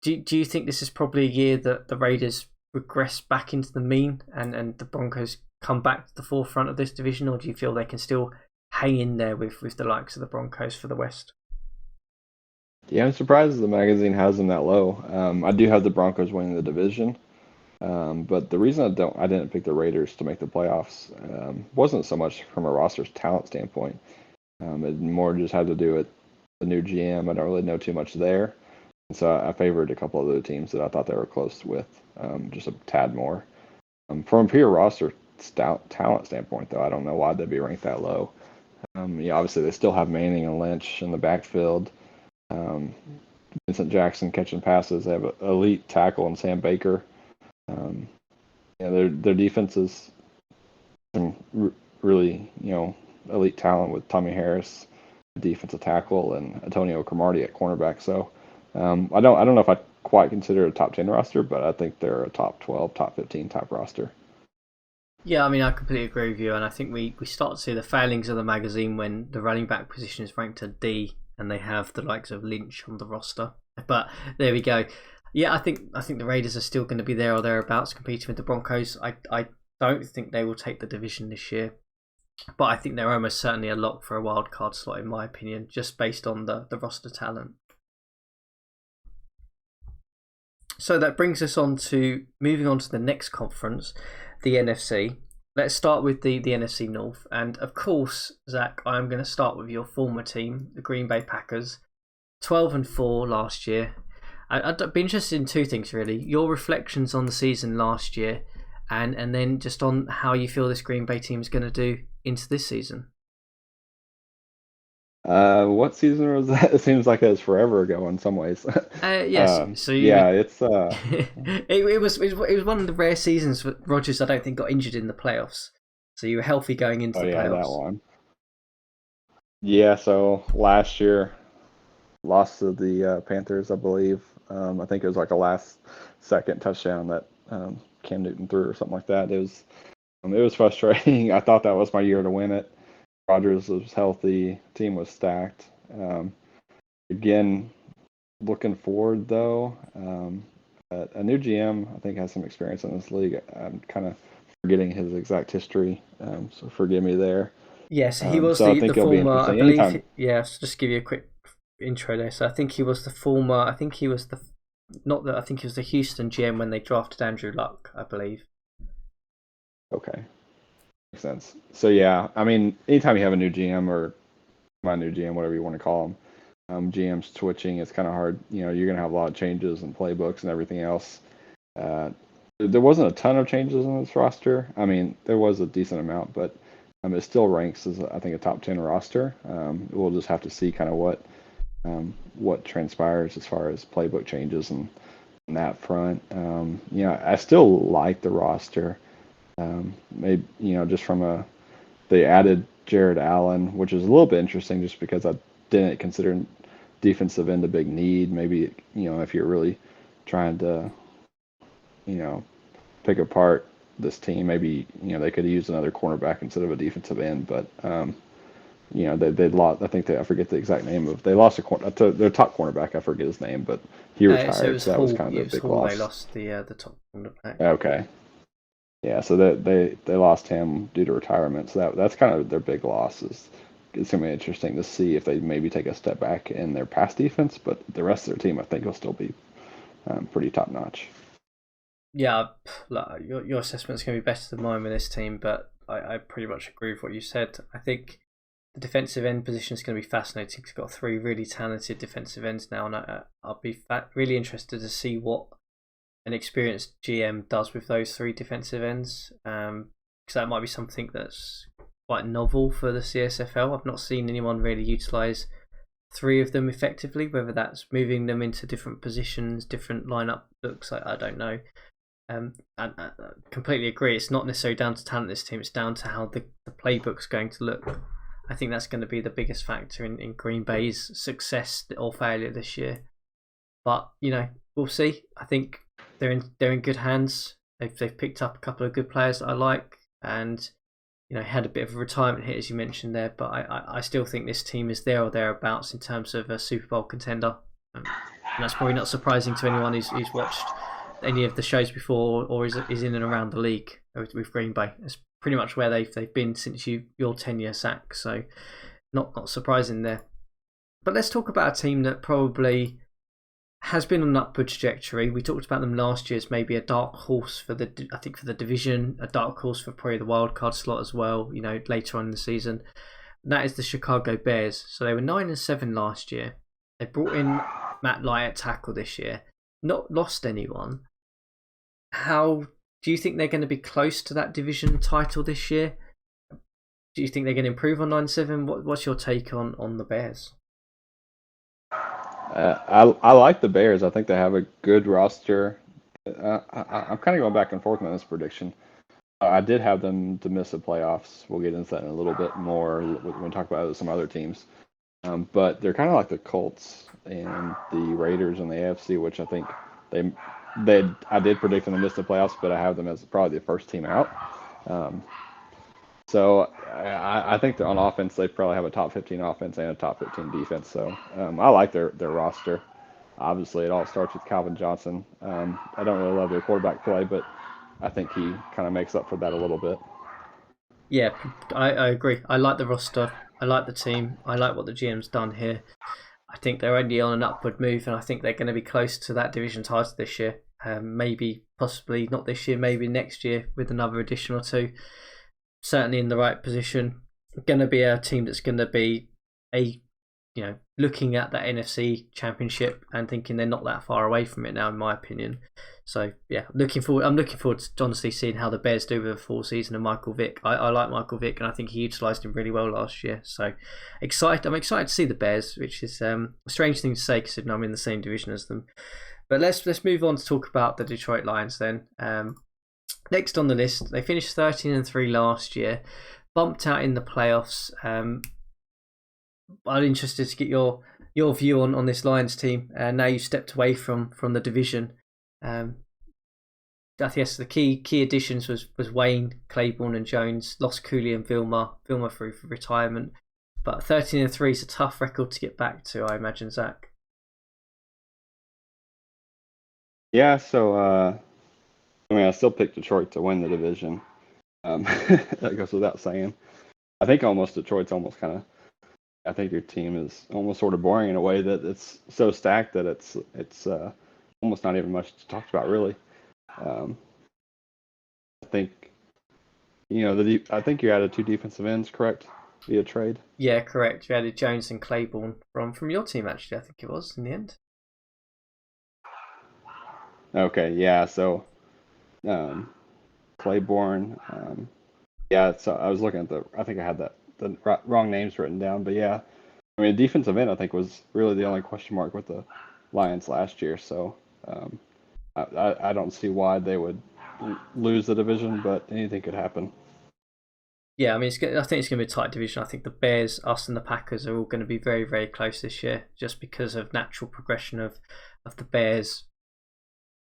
Do you think this is probably a year that the Raiders regress back into the mean and the Broncos come back to the forefront of this division, or do you feel they can still hang in there with the likes of the Broncos for the West? Yeah, I'm surprised the magazine has them that low. I do have the Broncos winning the division, but the reason I didn't pick the Raiders to make the playoffs wasn't so much from a roster's talent standpoint. It more just had to do with the new GM. I don't really know too much there, and so I favored a couple of other teams that I thought they were close with, just a tad more. From a pure roster talent standpoint, though, I don't know why they'd be ranked that low. Obviously they still have Manning and Lynch in the backfield. Vincent Jackson catching passes. They have an elite tackle in Sam Baker. Their defense is some really elite talent with Tommy Harris, defensive tackle, and Antonio Cromartie at cornerback. So I don't know if I quite consider it a top 10 roster, but I think they're a top 12, top 15 type roster. Yeah, I mean, I completely agree with you, and I think we start to see the failings of the magazine when the running back position is ranked a D and they have the likes of Lynch on the roster. But there we go. Yeah, I think the Raiders are still going to be there or thereabouts competing with the Broncos. I don't think they will take the division this year, but I think they're almost certainly a lock for a wild card slot in my opinion, just based on the roster talent. So that brings us on to moving on to the next conference, the NFC. Let's start with the NFC North. And of course, Zach, I'm going to start with your former team, the Green Bay Packers. 12-4 last year. I'd be interested in two things really. Your reflections on the season last year and then just on how you feel this Green Bay team is going to do into this season. What season was that? It seems like it was forever ago in some ways. Yes. So Yeah, it's it was one of the rare seasons that Rodgers, I don't think, got injured in the playoffs. So you were healthy going into oh the yeah, that playoffs. one. Yeah, so last year lost to the Panthers, I believe. I think it was like a last second touchdown that Cam Newton threw or something like that. It was frustrating. I thought that was my year to win it. Rodgers was healthy, team was stacked. Again, looking forward though, a new GM I think has some experience in this league. I'm kind of forgetting his exact history, so forgive me there. Yes, he was So I the think it'll be former, I interesting believe. anytime. Yeah, so just give you a quick intro there. So I think he was the former. I think he was the not that. I think he was the Houston GM when they drafted Andrew Luck, I believe. Okay, makes sense. So yeah, I mean, anytime you have a new GM or my new GM, whatever you want to call them, GM's switching. It's kind of hard. You know, you're gonna have a lot of changes and playbooks and everything else. Uh, there wasn't a ton of changes in this roster. I mean, there was a decent amount, but it still ranks as I think a top 10 roster. We'll just have to see kind of what transpires as far as playbook changes and on that front. You know, I still like the roster. Maybe just from they added Jared Allen, which is a little bit interesting, just because I didn't consider defensive end a big need. Maybe if you're really trying to you know pick apart this team, maybe they could use another cornerback instead of a defensive end. But they lost. I think I forget the exact name of. They lost their top cornerback. I forget his name, but he So it retired, was so that was Hall. kind of It their was big Hall. They loss. lost the top cornerback. Okay, yeah, so they lost him due to retirement. So that's kind of their big loss. It's gonna be interesting to see if they maybe take a step back in their pass defense, but the rest of their team I think will still be pretty top notch. Yeah, look, your assessment's going to be better than mine with this team, but I pretty much agree with what you said. I think the defensive end position is going to be fascinating. We've got three really talented defensive ends now, and I'll be really interested to see what an experienced GM does with those three defensive ends, because that might be something that's quite novel for the CSFL. I've not seen anyone really utilise three of them effectively, whether that's moving them into different positions, different lineup looks. I don't know. I completely agree. It's not necessarily down to talent this team. It's down to how the playbook's going to look. I think that's going to be the biggest factor in Green Bay's success or failure this year. But we'll see. I think they're in good hands. They've picked up a couple of good players that I like, and had a bit of a retirement hit as you mentioned there. But I still think this team is there or thereabouts in terms of a Super Bowl contender. And that's probably not surprising to anyone who's watched any of the shows before or is in and around the league with Green Bay. It's pretty much where they've been since your tenure, Zach. So not surprising there. But let's talk about a team that probably has been on an upward trajectory. We talked about them last year as maybe a dark horse for the division, a dark horse for probably the wild card slot as well. Later on in the season, and that is the Chicago Bears. So they were 9-7 last year. They brought in Matt Lye at tackle this year. Not lost anyone. How do you think they're going to be close to that division title this year? Do you think they're going to improve on 9-7? What's your take on the Bears? I like the Bears. I think they have a good roster. I'm kind of going back and forth on this prediction. I did have them to miss the playoffs. We'll get into that in a little bit more when we talk about some other teams. But they're kind of like the Colts and the Raiders in the AFC, which I think I did predict them to miss the playoffs, but I have them as probably the first team out. So I think they're on offense. They probably have a top 15 offense and a top 15 defense. So I like their roster. Obviously, it all starts with Calvin Johnson. I don't really love their quarterback play, but I think he kind of makes up for that a little bit. Yeah, I agree. I like the roster. I like the team. I like what the GM's done here. I think they're only on an upward move, and I think they're going to be close to that division title this year. Maybe, possibly not this year, maybe next year with another addition or two. Certainly in the right position. Going to be a team that's going to be a looking at that NFC Championship and thinking they're not that far away from it now, in my opinion. So yeah, I'm looking forward to honestly seeing how the Bears do with a full season of Michael Vick. I like Michael Vick, and I think he utilised him really well last year. So I'm excited to see the Bears, which is a strange thing to say considering I'm in the same division as them. But let's move on to talk about the Detroit Lions then. Next on the list, they finished 13-3 last year, bumped out in the playoffs. I'm interested to get your view on this Lions team. Now you've stepped away from the division. I guess the key additions was Wayne, Claiborne, and Jones. Lost Cooley and Vilma through for retirement. But 13-3 is a tough record to get back to, I imagine, Zach. Yeah, so I still picked Detroit to win the division. That goes without saying. I think Detroit's almost kind of. I think your team is almost sort of boring in a way that it's so stacked that it's almost not even much to talk about, really. I think I think you added 2 defensive ends, correct, via trade? Yeah, correct. You added Jones and Claiborne from your team, actually. I think it was in the end. Okay, yeah. So Claiborne, yeah. So I was looking at I think I had the wrong names written down, but yeah, I mean, defensive end I think was really the only question mark with the Lions last year. So I don't see why they would lose the division, but anything could happen. Yeah, I mean, I think it's going to be a tight division. I think the Bears, us, and the Packers are all going to be very, very close this year, just because of natural progression of the Bears.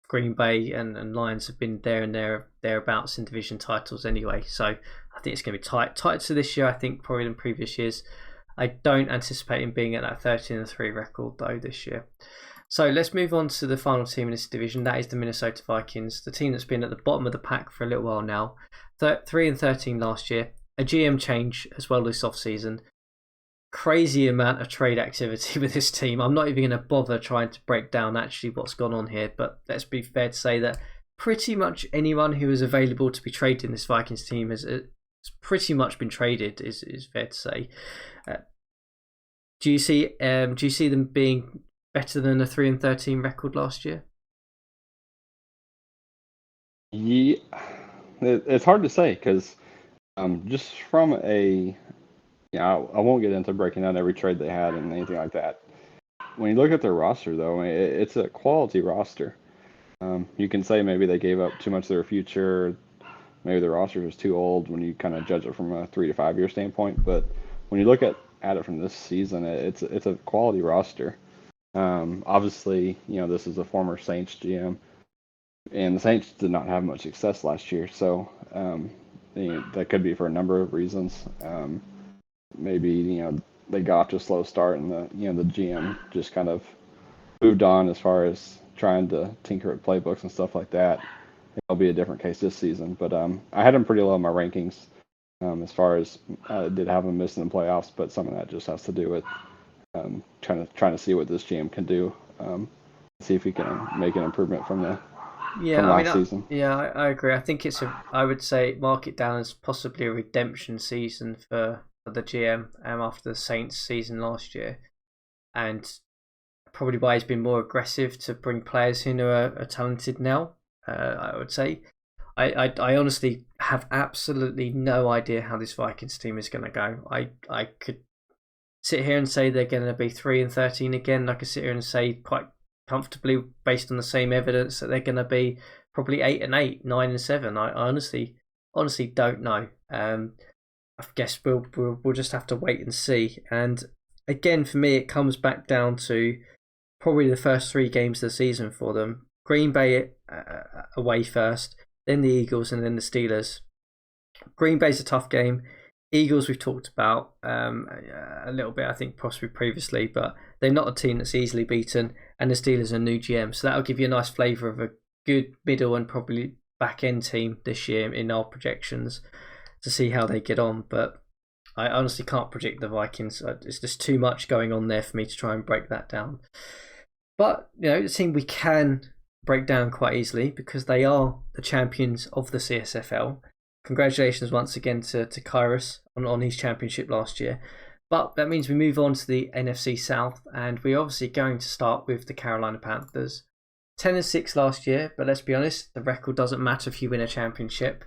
Green Bay and Lions have been there and thereabouts in division titles anyway, so I think it's going to be tight to this year. I think probably than previous years. I don't anticipate him being at that 13-3 record though this year. So let's move on to the final team in this division. That is the Minnesota Vikings, the team that's been at the bottom of the pack for a little while now. 3-13 last year, a GM change as well this off-season. Crazy amount of trade activity with this team. I'm not even going to bother trying to break down actually what's gone on here, but let's be fair to say that pretty much anyone who is available to be traded in this Vikings team has pretty much been traded. Is fair to say. Do you see them being better than a 3-13 record last year? Yeah, it's hard to say because just from a I won't get into breaking down every trade they had and anything like that. When you look at their roster, though, it's a quality roster. You can say maybe they gave up too much of their future. Maybe their roster was too old when you kind of judge it from a 3 to 5 year standpoint. But when you look at it from this season, it's a quality roster. Obviously, this is a former Saints GM, and the Saints did not have much success last year. So that could be for a number of reasons. Maybe they got off to a slow start, and the GM just kind of moved on as far as trying to tinker at playbooks and stuff like that. It'll be a different case this season, but I had them pretty low in my rankings as far as I did have them missing the playoffs, but some of that just has to do with trying to see what this GM can do, see if he can make an improvement from last season. I agree. I think I would say mark it down as possibly a redemption season for the GM after the Saints season last year, and probably why he's been more aggressive to bring players in who are talented now. I would say I honestly have absolutely no idea how this Vikings team is going to go. I could sit here and say they're going to be 3-13 again. I could sit here and say quite comfortably, based on the same evidence, that they're going to be probably 8-8, 9-7. I honestly don't know. I guess we'll just have to wait and see. And again, for me, it comes back down to probably the first 3 games of the season for them. Green Bay away first, then the Eagles, and then the Steelers. Green Bay's a tough game. Eagles we've talked about a little bit, I think, possibly previously, but they're not a team that's easily beaten. And the Steelers are a new GM, so that'll give you a nice flavour of a good middle and probably back end team this year in our projections, to see how they get on. But I honestly can't predict the Vikings. It's just too much going on there for me to try and break that down. But the team we can break down quite easily, because they are the champions of the CSFL. Congratulations once again to Kairos on his championship last year. But that means we move on to the NFC South, and we're obviously going to start with the Carolina Panthers. 10-6 last year, but let's be honest, the record doesn't matter if you win a championship.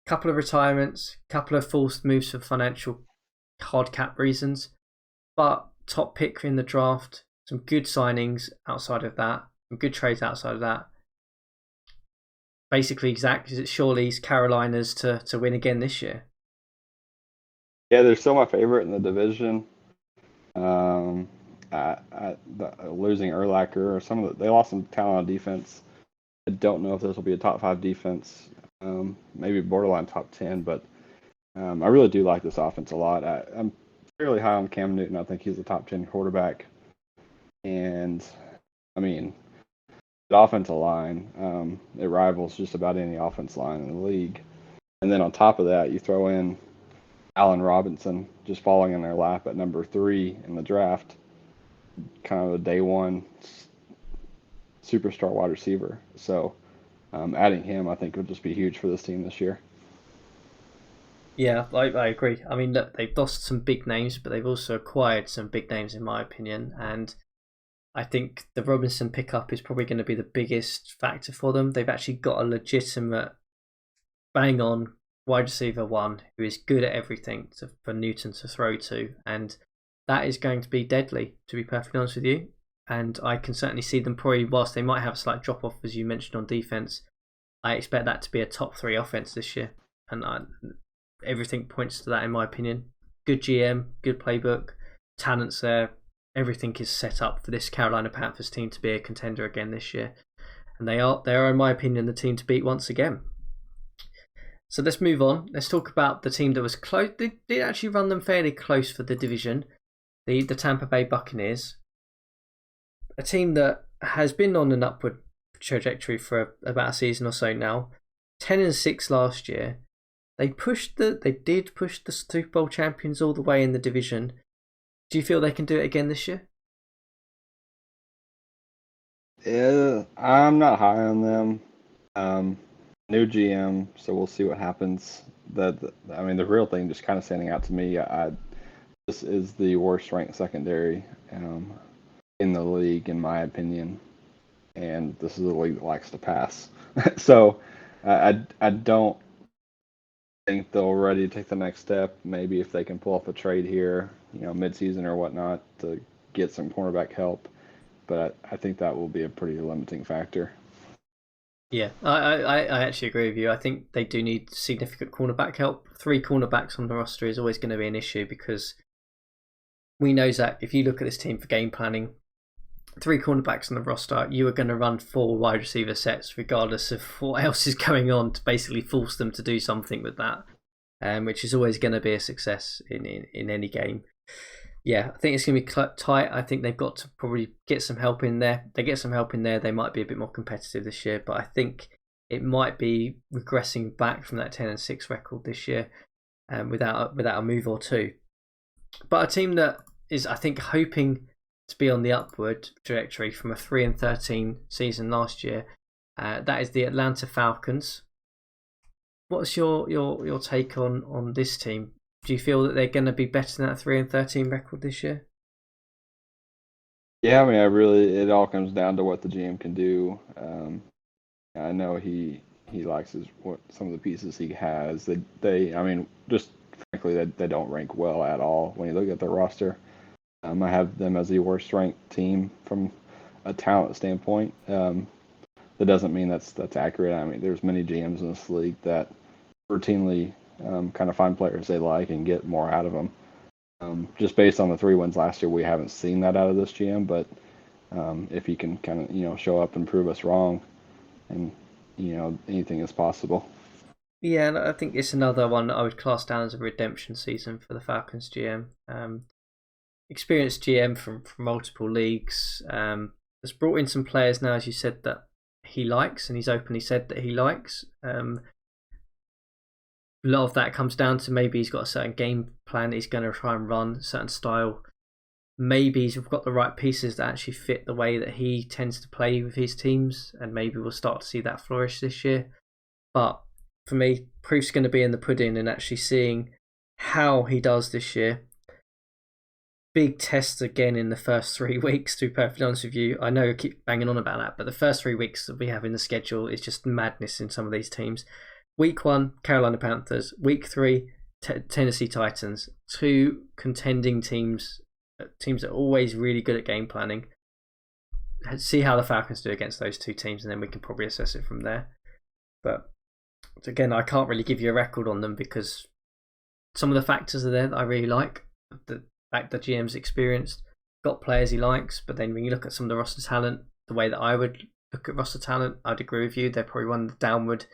Couple of retirements, couple of forced moves for financial hard cap reasons, but top pick in the draft, some good signings outside of that, some good trades outside of that. Basically, Zach, is it Shirley's Carolina's to win again this year? Yeah, they're still my favorite in the division. Losing Urlacher or they lost some talent on defense. I don't know if this will be a top 5 defense, maybe borderline top 10, but I really do like this offense a lot. I'm fairly high on Cam Newton. I think he's a top 10 quarterback. And, I mean, the offensive line, it rivals just about any offense line in the league. And then on top of that, you throw in Allen Robinson just falling in their lap at number 3 in the draft, kind of a day one superstar wide receiver. So adding him, I think, would just be huge for this team this year. Yeah, I agree. I mean, look, they've lost some big names, but they've also acquired some big names, in my opinion. And I think the Robinson pickup is probably going to be the biggest factor for them. They've actually got a legitimate, bang-on wide receiver 1 who is good at everything for Newton to throw to, and that is going to be deadly, to be perfectly honest with you. And I can certainly see them probably, whilst they might have a slight drop off as you mentioned on defense, I expect that to be a top 3 offense this year, and everything points to that in my opinion. Good GM, good playbook, talent's there, everything is set up for this Carolina Panthers team to be a contender again this year, and they are in my opinion the team to beat once again. So let's move on. Let's talk about the team that was close. They did actually run them fairly close for the division, the Tampa Bay Buccaneers. A team that has been on an upward trajectory for about a season or so now. 10-6 last year. They did push the Super Bowl champions all the way in the division. Do you feel they can do it again this year? Yeah, I'm not high on them. New GM, so we'll see what happens. The real thing just kind of standing out to me, this is the worst ranked secondary in the league, in my opinion. And this is a league that likes to pass. So I don't think they'll ready to take the next step. Maybe if they can pull off a trade here, mid-season or whatnot, to get some cornerback help. But I think that will be a pretty limiting factor. Yeah, I actually agree with you. I think they do need significant cornerback help. 3 cornerbacks on the roster is always going to be an issue, because we know, Zach, if you look at this team for game planning, 3 cornerbacks on the roster, you are going to run 4 wide receiver sets regardless of what else is going on, to basically force them to do something with that, which is always going to be a success in any game. Yeah, I think it's going to be tight. I think they've got to probably get some help in there. They get some help in there, they might be a bit more competitive this year, but I think it might be regressing back from that 10-6 record this year, without a move or 2. But a team that is, I think, hoping to be on the upward trajectory from a 3-13 season last year, that is the Atlanta Falcons. What's your take on this team? Do you feel that they're going to be better than that 3-13 record this year? Yeah, it all comes down to what the GM can do. I know he likes some of the pieces he has. Just frankly, they don't rank well at all when you look at their roster. I have them as the worst ranked team from a talent standpoint. That doesn't mean that's accurate. There's many GMs in this league that routinely kind of find players they like and get more out of them. Just based on the 3 wins last year, we haven't seen that out of this GM, but if he can kind of, show up and prove us wrong, and, anything is possible. Yeah, and I think it's another one that I would class down as a redemption season for the Falcons GM. Experienced GM from multiple leagues, has brought in some players now, as you said, that he likes, and he's openly said that he likes. A lot of that comes down to maybe he's got a certain game plan he's going to try and run, a certain style. Maybe he's got the right pieces that actually fit the way that he tends to play with his teams, and maybe we'll start to see that flourish this year. But for me, proof's going to be in the pudding and actually seeing how he does this year. big test again in the first 3 weeks, to be perfectly honest with you. I know I keep banging on about that, but the first 3 weeks that we have in the schedule is just madness in some of these teams. Week 1, Carolina Panthers. Week 3, Tennessee Titans. Two contending teams that are always really good at game planning. See how the Falcons do against those two teams, and then we can probably assess it from there. But again, I can't really give you a record on them because some of the factors are there that I really like. The fact that GM's experienced, got players he likes, but then when you look at some of the roster talent, the way that I would look at roster talent, I'd agree with you. They're probably one of the downward,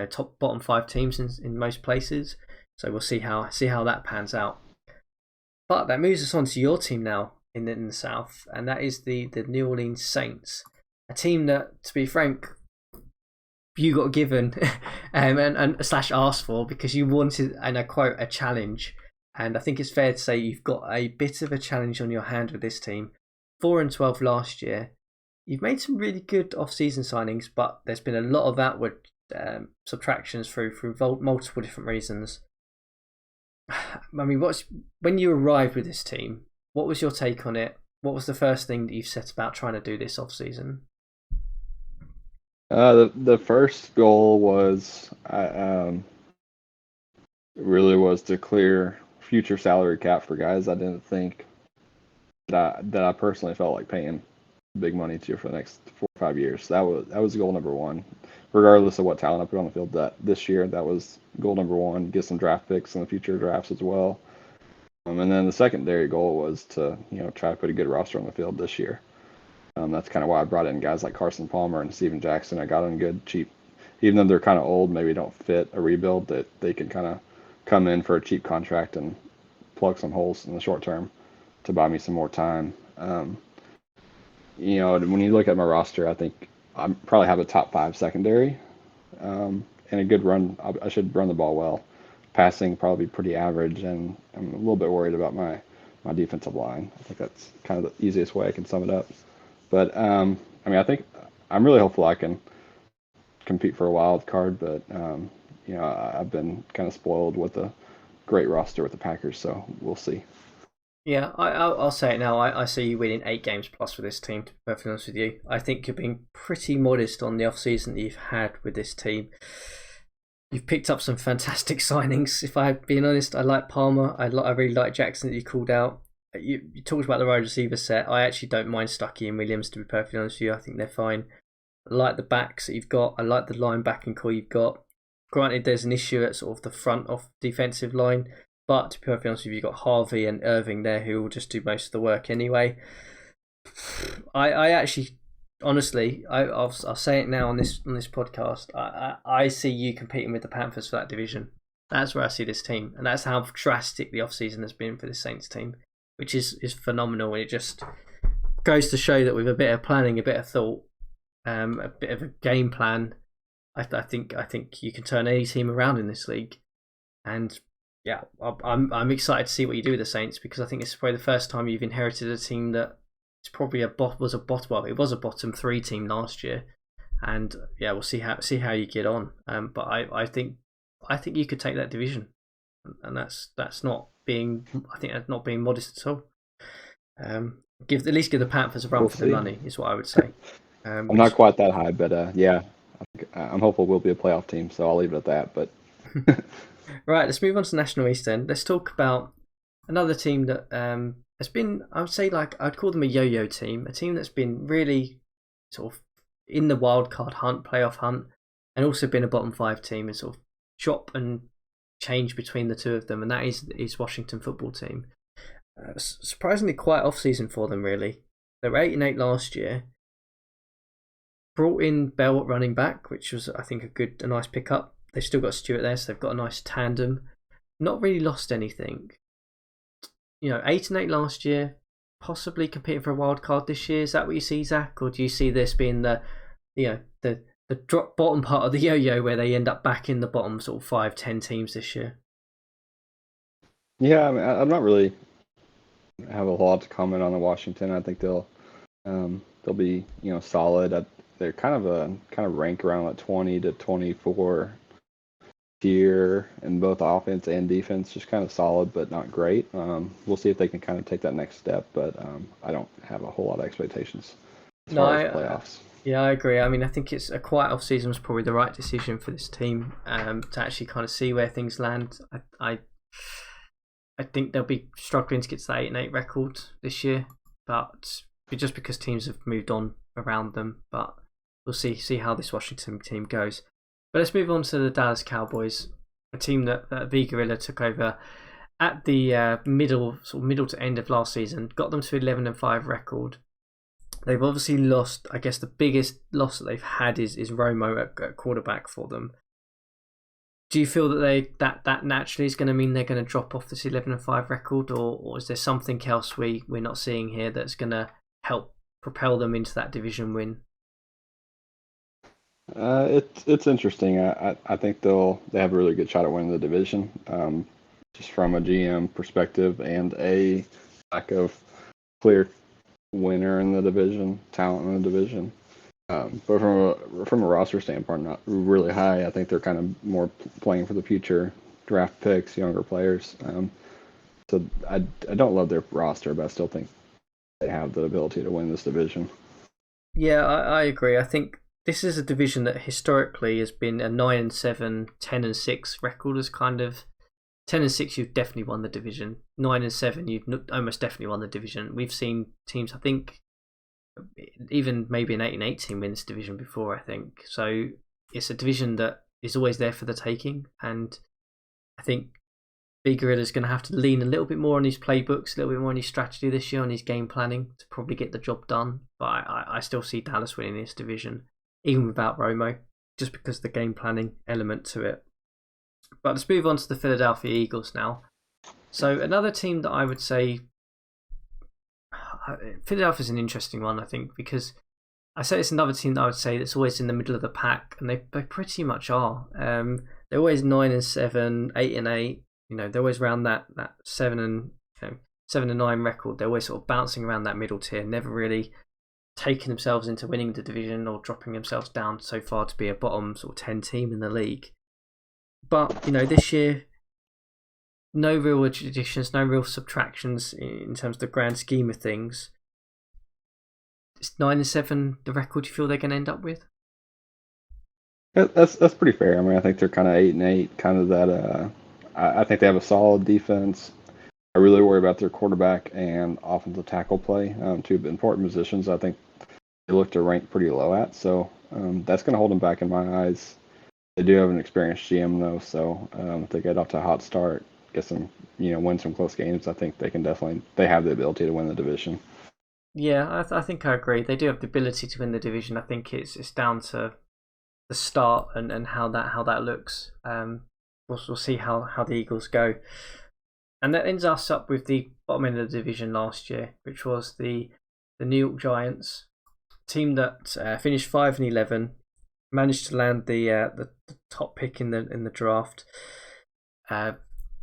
top bottom 5 teams in most places. So we'll see how that pans out. But that moves us on to your team now in the South, and that is the New Orleans Saints, a team that, to be frank, you got given and slash asked for because you wanted, and I quote, a challenge. And I think it's fair to say you've got a bit of a challenge on your hand with this team. 4-12 last year. You've made some really good off-season signings, but there's been a lot of outward subtractions through multiple different reasons. I mean, when you arrived with this team, what was your take on it? What was the first thing that you've set about trying to do this off-season? The first goal was really was to clear future salary cap for guys I didn't think that I personally felt like paying big money to for the next 4 or 5 years. That was goal number one, regardless of what talent I put on the field this year. That was goal number one. Get some draft picks in the future drafts as well. And then the secondary goal was to try to put a good roster on the field this year. That's kind of why I brought in guys like Carson Palmer and Steven Jackson. I got them good, cheap, even though they're kind of old, maybe don't fit a rebuild, that they can kind of come in for a cheap contract and plug some holes in the short term to buy me some more time. When you look at my roster, I think I probably have a top 5 secondary and a good run. I should run the ball well. Passing probably pretty average, and I'm a little bit worried about my defensive line. I think that's kind of the easiest way I can sum it up. But I think I'm really hopeful I can compete for a wild card. But I've been kind of spoiled with a great roster with the Packers, so we'll see. Yeah, I'll say it now. I see you winning 8 games plus with this team, to be perfectly honest with you. I think you're being pretty modest on the off-season that you've had with this team. You've picked up some fantastic signings. If I'm being honest, I like Palmer. I really like Jackson that you called out. You talked about the wide receiver set. I actually don't mind Stuckey and Williams, to be perfectly honest with you. I think they're fine. I like the backs that you've got. I like the linebacking core you've got. Granted, there's an issue at sort of the front of defensive line, but to be perfectly honest with you, you've got Harvey and Irving there who will just do most of the work anyway. I actually, honestly, I'll say it now on this podcast. I see you competing with the Panthers for that division. That's where I see this team, and that's how drastic the offseason has been for the Saints team, which is phenomenal. And it just goes to show that with a bit of planning, a bit of thought, a bit of a game plan, I think you can turn any team around in this league. And yeah, I'm excited to see what you do with the Saints, because I think it's probably the first time you've inherited a team that it's probably it was a bottom 3 team last year, and yeah, we'll see how you get on. But I think you could take that division, and that's not being modest at all. At least give the Panthers a run for the money is what I would say. I'm not quite that high, but yeah, I'm hopeful we'll be a playoff team, so I'll leave it at that. But right, let's move on to the National East then. Let's talk about another team that has been, I would say, I'd call them a yo-yo team, a team that's been really sort of in the wild card hunt, playoff hunt, and also been a bottom 5 team, and sort of chop and change between the two of them, and that is Washington football team. Surprisingly quiet off-season for them, really. They were 8-8 last year. Brought in Bell at running back, which was, I think, a nice pickup. They've still got Stewart there, so they've got a nice tandem. Not really lost anything. 8-8 last year, possibly competing for a wild card this year. Is that what you see, Zach? Or do you see this being the drop bottom part of the yo-yo, where they end up back in the bottom sort of 5-10 teams this year? Yeah, I mean, I'm not really have a lot to comment on the Washington. I think they'll be solid. They're kind of rank around like 20 to 24 tier in both offense and defense, just kind of solid, but not great. We'll see if they can kind of take that next step, but I don't have a whole lot of expectations as No, far as playoffs. yeah, I agree. I mean, I think it's a quiet off season was probably the right decision for this team to actually kind of see where things land. I think they'll be struggling to get to that 8-8 record this year, but just because teams have moved on around them. But we'll see how this Washington team goes. But let's move on to the Dallas Cowboys, a team that V Gorilla took over at the middle to end of last season, got them to 11-5 record. They've obviously lost. I guess the biggest loss that they've had is Romo at quarterback for them. Do you feel that that naturally is going to mean they're going to drop off this 11-5 record, or is there something else we're not seeing here that's going to help propel them into that division win? It's interesting. I think they have a really good shot at winning the division, just from a GM perspective and a lack of clear winner in the division, talent in the division. But from a roster standpoint, not really high. I think they're kind of more playing for the future, draft picks, younger players. So I don't love their roster, but I still think they have the ability to win this division. Yeah, I agree. I think this is a division that historically has been a 9-7, 10-6 record. As kind of 10-6, you've definitely won the division. 9-7, you've almost definitely won the division. We've seen teams, I think, even maybe an 8-8 team win this division before. I think so. It's a division that is always there for the taking, and I think Big Gorilla is going to have to lean a little bit more on his playbooks, a little bit more on his strategy this year, on his game planning to probably get the job done. But I still see Dallas winning this division, even without Romo, just because of the game planning element to it. But let's move on to the Philadelphia Eagles now. So another team that I would say, Philadelphia is an interesting one, I think, because I say it's another team that I would say that's always in the middle of the pack, and they pretty much are. They're always 9-7, 8-8. They're always around that 7-9 record. They're always sort of bouncing around that middle tier, never really taking themselves into winning the division or dropping themselves down so far to be a bottom sort of 10 team in the league. But this year, no real additions, no real subtractions in terms of the grand scheme of things. It's 9-7 the record you feel they're going to end up with? That's pretty fair. I mean, I think they're kind of 8-8, kind of that. I think they have a solid defense. I really worry about their quarterback and offensive tackle play, two important positions. I think they look to rank pretty low at, so that's going to hold them back in my eyes. They do have an experienced GM though, so if they get off to a hot start, get some, win some close games, I think they have the ability to win the division. Yeah, I think I agree. They do have the ability to win the division. I think it's down to the start and how that looks. We'll see how the Eagles go. And that ends us up with the bottom end of the division last year, which was the New York Giants, team that finished 5-11, managed to land the top pick in the draft.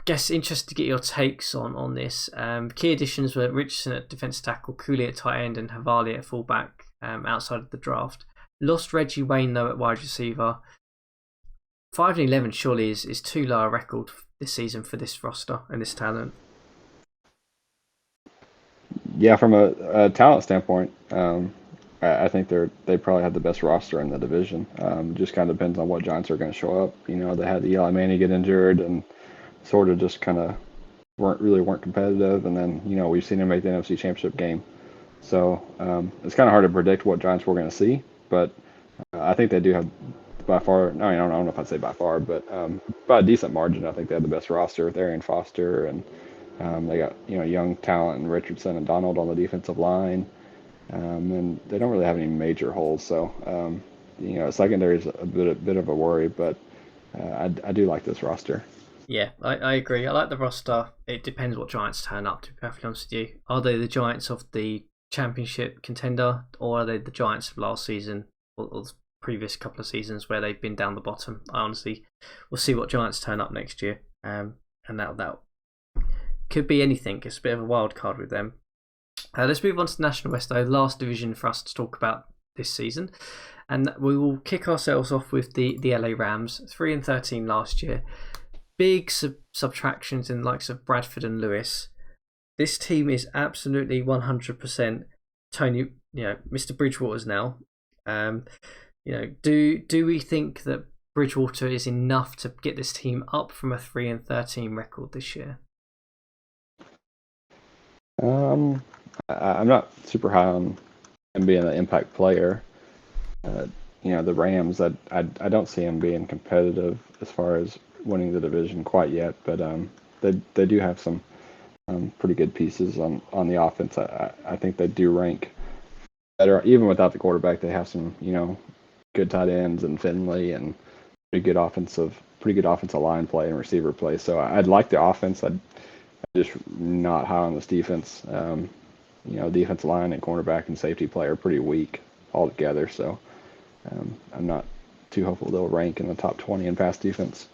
Guess interested to get your takes on this. Key additions were Richardson at defensive tackle, Cooley at tight end, and Havali at fullback outside of the draft. Lost Reggie Wayne though at wide receiver. 5-11 surely is too low a record this season for this roster and this talent. Yeah, from a talent standpoint, I think they probably have the best roster in the division. Just kind of depends on what Giants are going to show up. They had Eli Manning get injured and sort of just kind of weren't competitive, and then we've seen them make the NFC Championship game. So it's kind of hard to predict what Giants we're going to see, but I think they do have by far. No, I don't know if I'd say by far, but by a decent margin, I think they have the best roster with Arian Foster, and they got young talent and Richardson and Donald on the defensive line, and they don't really have any major holes. So secondary is a bit of a worry, but I do like this roster. Yeah, I agree. I like the roster. It depends what Giants turn up, to be perfectly honest with you. Are they the Giants of the championship contender, or are they the Giants of last season or the previous couple of seasons where they've been down the bottom? I honestly, we'll see what Giants turn up next year. And that could be anything. It's a bit of a wild card with them. Let's move on to the National West, though. Last division for us to talk about this season. And we will kick ourselves off with the LA Rams, 3-13 last year. Big subtractions in the likes of Bradford and Lewis. This team is absolutely 100% Tony, Mr. Bridgewater's now. Do we think that Bridgewater is enough to get this team up from a 3-13 record this year? I'm not super high on him being an impact player. The Rams, I don't see him being competitive as far as winning the division quite yet, but they do have some pretty good pieces on the offense. I think they do rank better even without the quarterback. They have some good tight ends and Finley and pretty good offensive line play and receiver play. So I'd like the offense. I'm just not high on this defense. Defensive line and cornerback and safety play are pretty weak altogether. So I'm not too hopeful they'll rank in the top 20 in pass defense.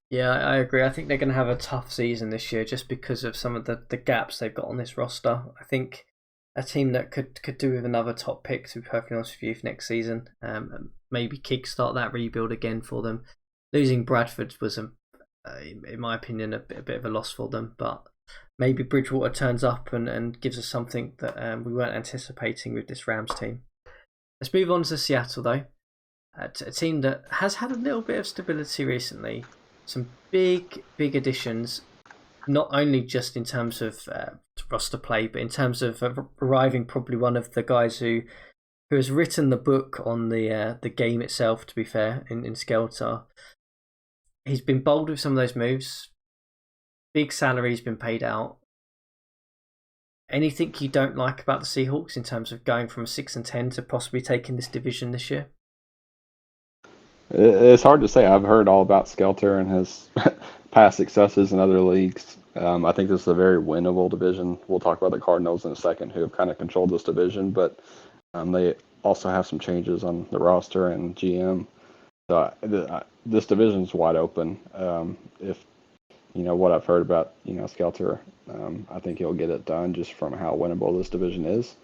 Yeah, I agree. I think they're going to have a tough season this year just because of some of the gaps they've got on this roster. I think a team that could do with another top pick, to be perfectly honest with you, for next season. Maybe kickstart that rebuild again for them. Losing Bradford was, in my opinion, a bit of a loss for them. But maybe Bridgewater turns up and gives us something that we weren't anticipating with this Rams team. Let's move on to Seattle, though. A team that has had a little bit of stability recently. Some big additions, not only just in terms of roster play, but in terms of arriving probably one of the guys who has written the book on the game itself, to be fair, in Skelter. He's been bold with some of those moves. Big salary's been paid out. Anything you don't like about the Seahawks in terms of going from 6-10 to possibly taking this division this year? It's hard to say. I've heard all about Skelter and his past successes in other leagues. I think this is a very winnable division. We'll talk about the Cardinals in a second, who have kind of controlled this division, but they also have some changes on the roster and GM. So this division is wide open. If what I've heard about Skelter, I think he'll get it done just from how winnable this division is.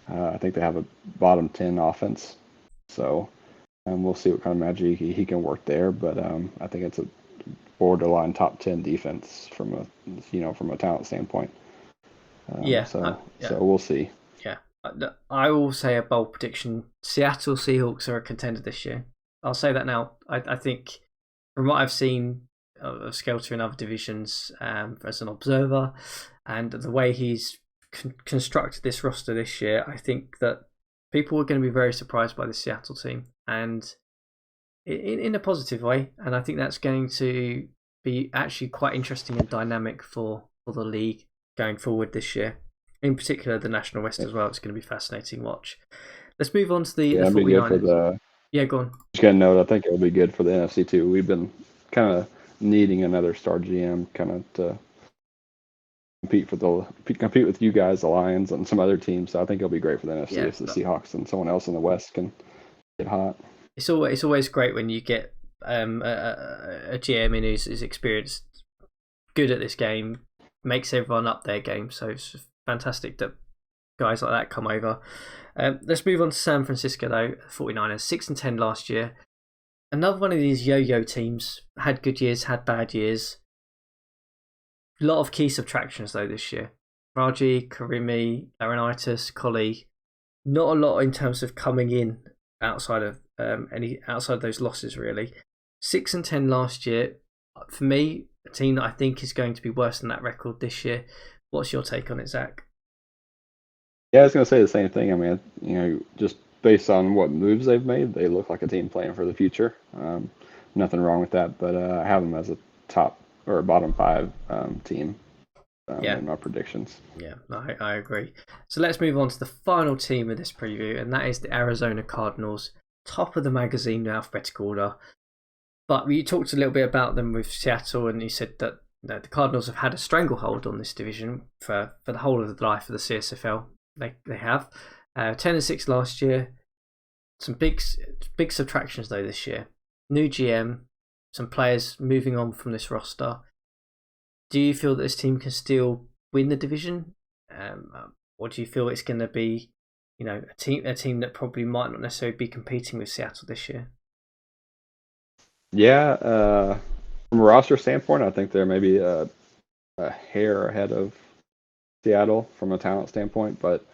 I think they have a bottom 10 offense, so we'll see what kind of magic he can work there. But I think it's a borderline top 10 defense from a talent standpoint. So we'll see. Yeah, I will say a bold prediction: Seattle Seahawks are a contender this year. I'll say that now. I think from what I've seen of Skelter in other divisions as an observer, and the way he's constructed this roster this year, I think that people are going to be very surprised by the Seattle team, and in a positive way. And I think that's going to be actually quite interesting and dynamic for the league going forward this year. In particular, the National West as well. It's going to be fascinating watch. Let's move on to the 49ers. Yeah, go on. Just going to note, I think it'll be good for the NFC too. We've been kind of needing another star GM kind of to compete with you guys, the Lions, and some other teams. So I think it'll be great for the NFC if the Seahawks and someone else in the West can get hot. It's always great when you get a GM in who's experienced, good at this game, makes everyone up their game. So it's fantastic that guys like that come over. Let's move on to San Francisco, though. 49ers, 6-10 last year. Another one of these yo-yo teams. Had good years, had bad years. A lot of key subtractions, though, this year. Raji, Karimi, Laurinaitis, Colley. Not a lot in terms of coming in outside of those losses, really. 6-10 last year. For me, a team that I think is going to be worse than that record this year. What's your take on it, Zach? Yeah, I was going to say the same thing. I mean, just based on what moves they've made, they look like a team playing for the future. Nothing wrong with that, but I have them as a top or a bottom 5 team in my predictions. Yeah, I agree. So let's move on to the final team of this preview, and that is the Arizona Cardinals, top of the magazine in alphabetical order. But you talked a little bit about them with Seattle, and you said that the Cardinals have had a stranglehold on this division for the whole of the life of the CSFL. They have 10-6 last year. Some big subtractions though this year. New GM, some players moving on from this roster. Do you feel that this team can still win the division, or do you feel it's going to be, a team that probably might not necessarily be competing with Seattle this year. Yeah, from a roster standpoint, I think they're maybe a hair ahead of Seattle from a talent standpoint, but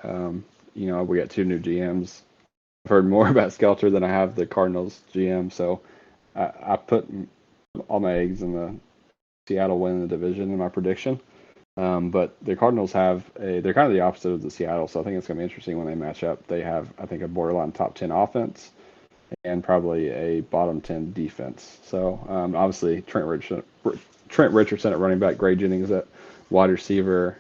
we got two new GMs. I've heard more about Skelter than I have the Cardinals GM, so I put all my eggs in the Seattle winning the division in my prediction. But the Cardinals they're kind of the opposite of the Seattle, so I think it's going to be interesting when they match up. They have, I think, a borderline top 10 offense and probably a bottom 10 defense. So obviously Trent Richardson at running back, Gray Jennings at wide receiver.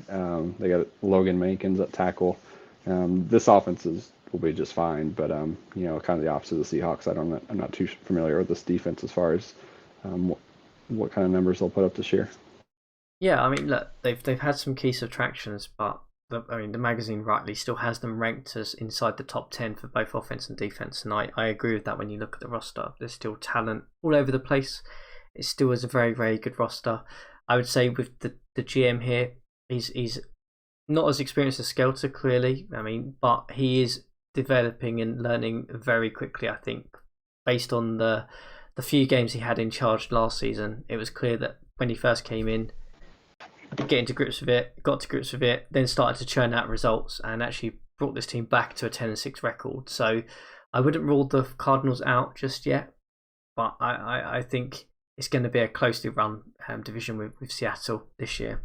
They got Logan Mankins at tackle. This offense will be just fine, but kind of the opposite of the Seahawks. I'm not too familiar with this defense as far as what kind of numbers they'll put up this year. Yeah, I mean, look, they've had some key subtractions, but the magazine rightly still has them ranked as inside the top 10 for both offense and defense, and I agree with that when you look at the roster. There's still talent all over the place. It still is a very, very good roster. I would say with the GM here, he's not as experienced as Skelter, clearly, but he is developing and learning very quickly, I think. Based on the few games he had in charge last season, it was clear that when he first came in, got to grips with it, then started to churn out results and actually brought this team back to a 10-6 record. So I wouldn't rule the Cardinals out just yet, but I think it's going to be a closely run division with Seattle this year.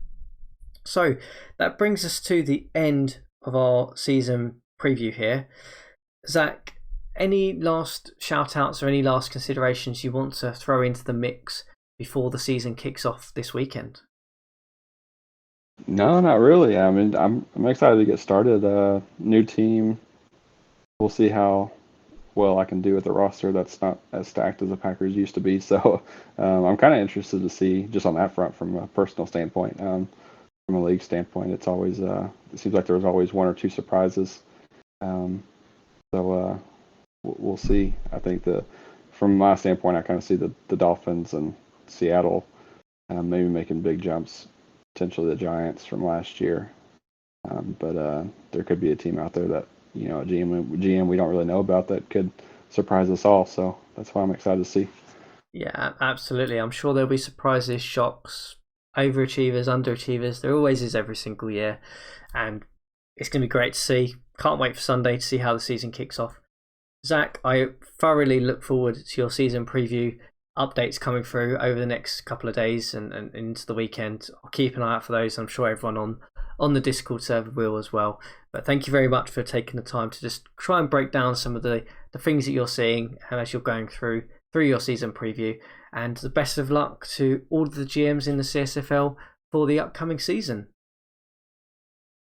So that brings us to the end of our season preview here. Zach, any last shout outs or any last considerations you want to throw into the mix before the season kicks off this weekend? No, not really. I mean, I'm excited to get started. New team. We'll see how well I can do with the roster that's not as stacked as the Packers used to be. So I'm kind of interested to see just on that front from a personal standpoint. From a league standpoint, it's always it seems like there's always one or two surprises. So we'll see. I think from my standpoint, I kind of see the Dolphins and Seattle maybe making big jumps. Potentially the Giants from last year, but there could be a team out there that a GM we don't really know about that could surprise us all. So that's why I'm excited to see. Yeah, absolutely. I'm sure there'll be surprises, shocks, overachievers, underachievers. There always is every single year, and it's going to be great to see. Can't wait for Sunday to see how the season kicks off. Zach, I thoroughly look forward to your season preview updates coming through over the next couple of days and into the weekend. I'll keep an eye out for those. I'm sure everyone on the Discord server will as well. But thank you very much for taking the time to just try and break down some of the things that you're seeing and as you're going through your season preview. And the best of luck to all of the GMs in the CSFL for the upcoming season.